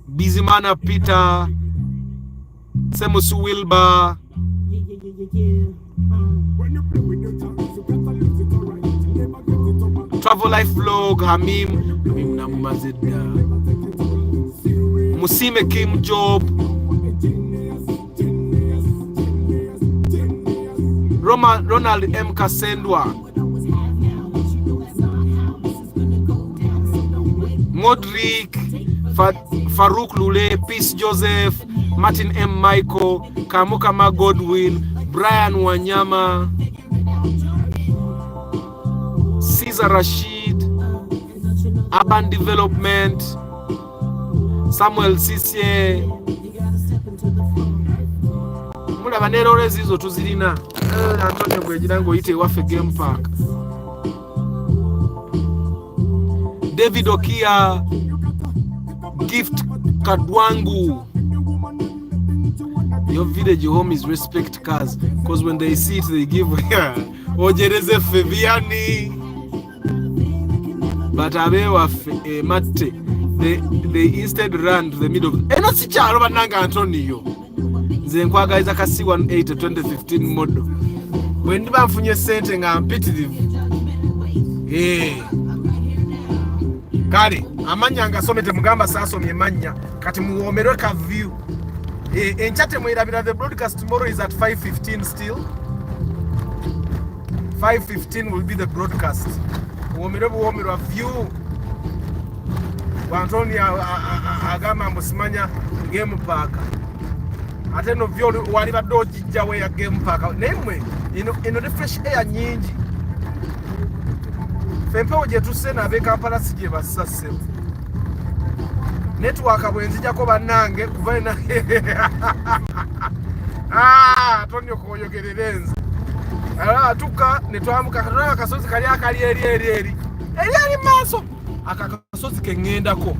Bizimana Peter, Semusu Wilba, Travel Life Vlog, Hamim Namumazeda, Musime Kim Job, Ronald M. Kasendwa, Modric, Farouk Lule, Peace Joseph, Martin M. Michael, Kamukama Godwill, Brian Wanyama, Caesar Rashid, Urban Development, Samuel Sisye. Mulaba nerore zizo tuzirina. Antonio Bwegira ngoyite waffe Game Park. David Okia, Gift Kadwangu. Your village home is respect cars because when they see it they give Ojereze Feviani. But abewa mate they instead run to the middle of eno sikyalo bananga Antonio nze nkwagaliza ka C18 2015 model bwe ndiba nfunye sente nga mpitirivu kale amanya nga somete mugamba sasomye manya kati muwomerwe ka view In Chatemwe, the broadcast tomorrow is at 5:15 still. 5:15 will be the broadcast. Womirwa view. Wantoni agama musimanya game park. Ate no vyo wali badoji jawe ya game park. Nemwe ino the fresh air nyingi. Fempe oje tusena be Kampala sije basase. Network abwenzi jako banange kuva na Tonyo koyogererenze. Ala tuka netwamuka katona akasozi kali akali eri maso akakasozi kengendako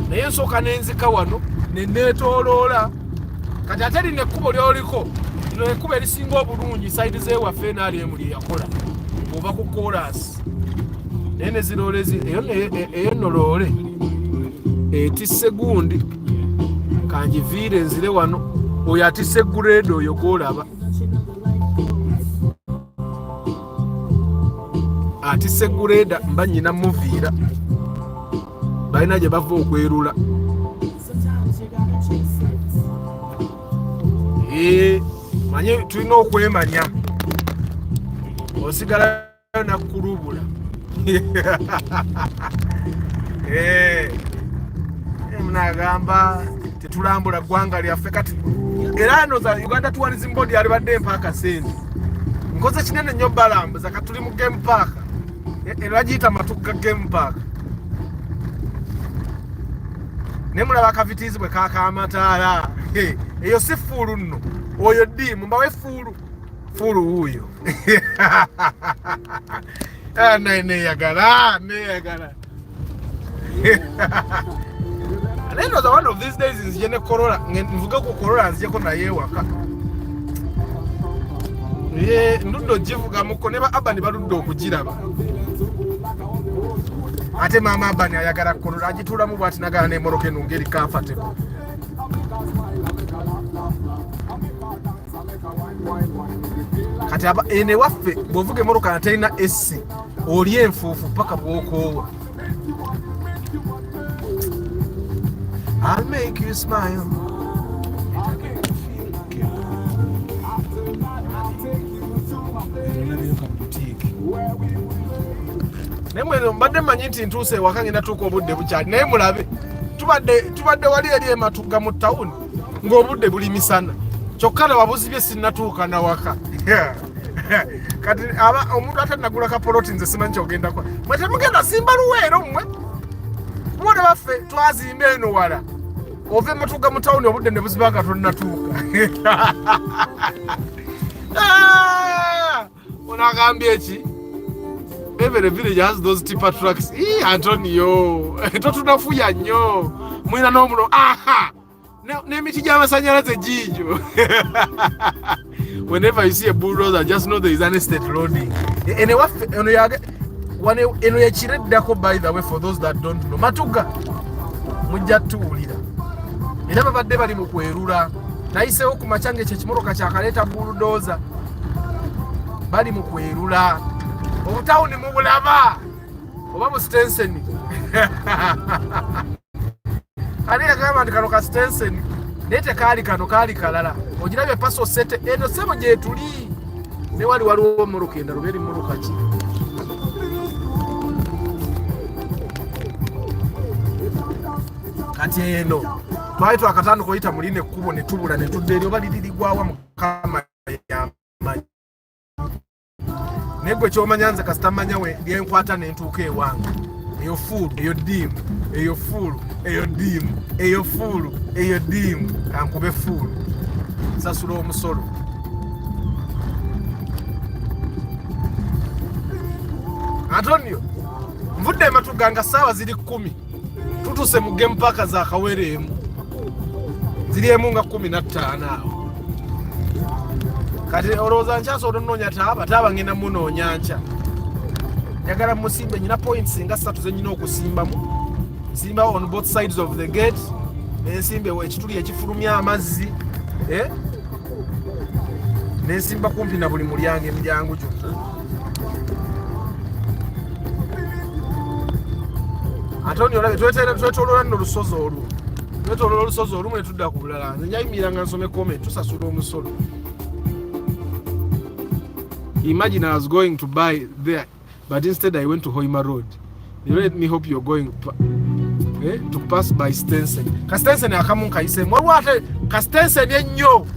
naye nsoka nenzika wano nenetolola kati ateri nekubo lyoliko ino ekubo erisinga obulungi side ze waffe nali emuli yakola oba ku chorus nene zirolezi eyo nolole etisse gundi kanjivire nzire wano oyo atisse grade oyo golaba ati segureda mba nyina muviira balina gye bava okwerula manye tulina okwemanya osigala nakulubula munagamba tetulambula ggwanga lyaffe kati era no za Uganda Tourism Board yalibadde mpaka sente nkoze kinene nnyo balambuza katuli mu game park era giyita Matuga game park nemulaba akavitizi bwe kakamataala eyo si fulu nno oyo dimu mbawe fulu wuuyo neyagala neno za one of these days nzije ne Corolla nvuga ku Corolla nzijeko naye waka ndundo jivuga muko neba abani baludde okugiraba ate mama abani ayagala Corolla agitula mu bwati nagala ne moroke nungeri comfortable kati aba ene waffe bovuge moroka ataina AC oli enfuufu paka bwokowa I'll make you smile. Nemwe mbadde manyi nti ntuuse waka ngenda tuuka obudde bukyali naye mulabe tubadde wali eri Matuga mu town ng'obudde buli misana kyokka na wabuzibye sinnatuuka na waka kati omuntu atanagula kapoloti nze simanyi kyogenda kwa mwe temugenda simba luweero mmwe mwana baffe twazimba eno wala ove Matuga mu town obudde ne buzibanga tonnatuuka onagambye eki every village has those tipper trucks. Antonio, totunafuya nnyo. Mwina n'omulo. Aha! N'emiti gy'amasanyalaze gijo. Whenever you see a bulldozer, just know there is an estate loading. Eno yakireddako, by the way, for those that don't know. Matuga, mujja tuwulira. Era babadde bali mu kwerula. Nayiseewo ku makyange ekyo ekimoloka kyakaleeta bulldozer. Bali mu kwerula. Obutawuni mubulaba oba mu Stenson ali yagamba nti kano ka Stenson naye tekaali kano kaali kalala ogirabye paso sete eno sebo gye tuli ne wali waliwo muluka endala oba eri muluka ki kati eno twali twakatandika oyita muline ekkubo ne tubula ne tudda eri oba liriligwawa Mukama yamanyi negwe kyomanya nze kasita manya we lyenkwata nentuuka ewange eyo fulu eyo dimu eyo fulu eyo dimu eyo fulu eyo dimu kankube fulu sasula omusolo Antonio nvudde Matuga nga ssaawa ziri 10 tutuse mu game park za Kawere emu ziri emu nga 15 awo kati olowooza nkyaso otonoonya taaba ngenda munoonya nkya njagala musimbe nyina points nga 3 zenyina okusimbamu nsimba on both sides of the gate nensimbe ekituli ekifulumya amazzi nensimba kumpi na buli mulyango emiryango gyonna Antonio olabe twetoloola nno olusozi olwo twetolola olusozi olumu ne tudda ku bulala. Nze njayimiranga nsome comment tusasula omusolo. Imagine I was going to buy there, but instead I went to Hoima Road. You let me hope you're going to pass by Stenson. Kastenson akamu kayise. Mwalu ate Kastenson ennyo.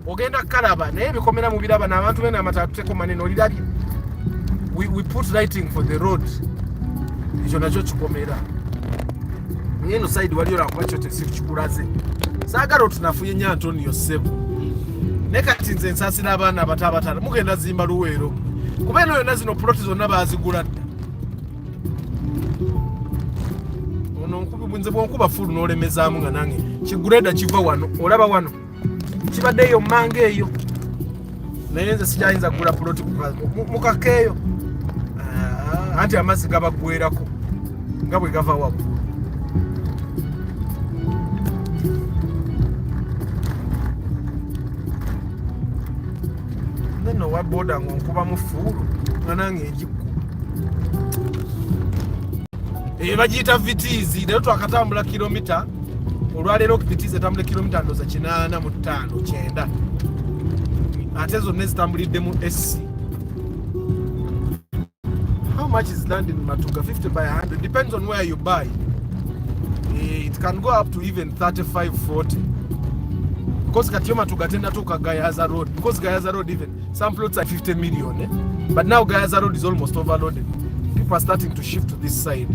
Ogenda kalaba naye bikomera mu biraba n'abantu bena amatatu maneno olirabye. We put lighting for the road. Ekyo nakyo kikomera. Ngeno side waliyo la kwacho tekikulaze. Saagala otunafuye nya Antonio Sebo. Nekati nze nsasira abaana abatabataala mugenda zimba Luweero. Kubeeno yonna zino ploti zonna baazigula dda. Ono nkubi bunze bwonkuba fulu n'olemezaamu nga nange kigureda kiva wano olaba wano kibadde eyo mmanga eyo naye nze sijayinza kugula ploti mukakeeyo anti amazzi gabaggwerako nga bwe gava waggulu. Neno wa boda ngonkuba mu fulu nga nange ejikku bagiyita vitiizi naye twakatambula kilomita olwaleero vitiizi etambula kilomita ndoza 85 ate zonna ezitambulidde mu SC. How much is land in Matuga? 50 by 100 depends on where you buy. It can go up to even 35-40 because katiyo Matuga tenda tuka Gayaza Road because Gayaza Road even some plots are 50 million but now Gayaza Road is almost overloaded. People are starting to shift to this side.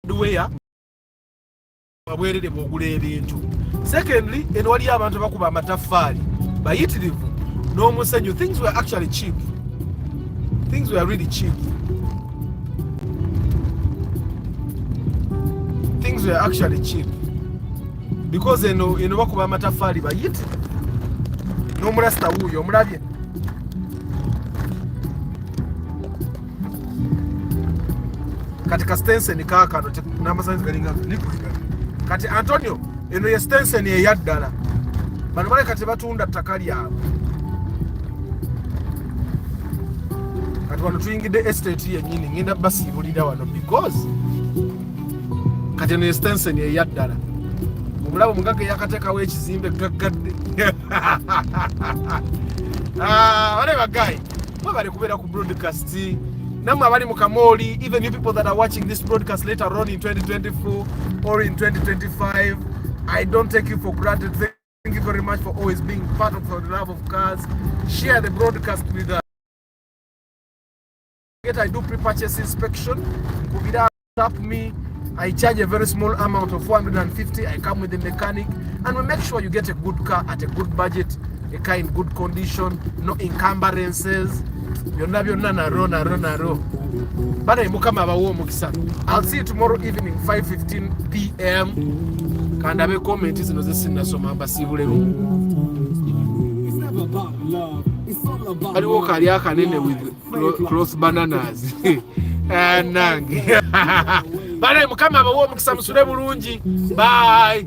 Duweya babwerere bwogula ebintu. Secondly, eno wali abantu bakuba amataffaali bayitirivu n'omusenyu. Things were actually cheap. Things were really cheap. Things were actually cheap because eno bakuba amataffaali bayitirivu n'omulasta wuuyo omulabye. Kati Stenson kaakano n'amasanzi galinga nikuliga. Kati Antonio eno ye Stenson eyaddala. Bano bale kati batunda ttaka lyabwe. Kati wano tuyingidde estate yennyini ngenda basiibulira wano because kati eno ye Stenson eyaddala. Omulabo mugaga yakateekawo ekizimbe gaggadde. Wale bagayi mwebale kubeera ku broadcast. Namwe abali mu Kamoli, even you people that are watching this broadcast later on in 2024 or in 2025, I don't take you for granted. Thank you very much for always being part of the love of cars. Share the broadcast with us. I do pre-purchase inspection. Kuvida tap me. I charge a very small amount of 450. I come with the mechanic and we make sure you get a good car at a good budget, a car in good condition, no encumbrances. Byonna naro. Bana mukama abawo omukisa. I'll see you tomorrow evening 5:15 p.m. Kanda be comment zino zesinasoma mbasibule lu. Aliwo kali akanene with cross bananas. Nange. Bana mukama abawo omukisa musule bulungi. Bye.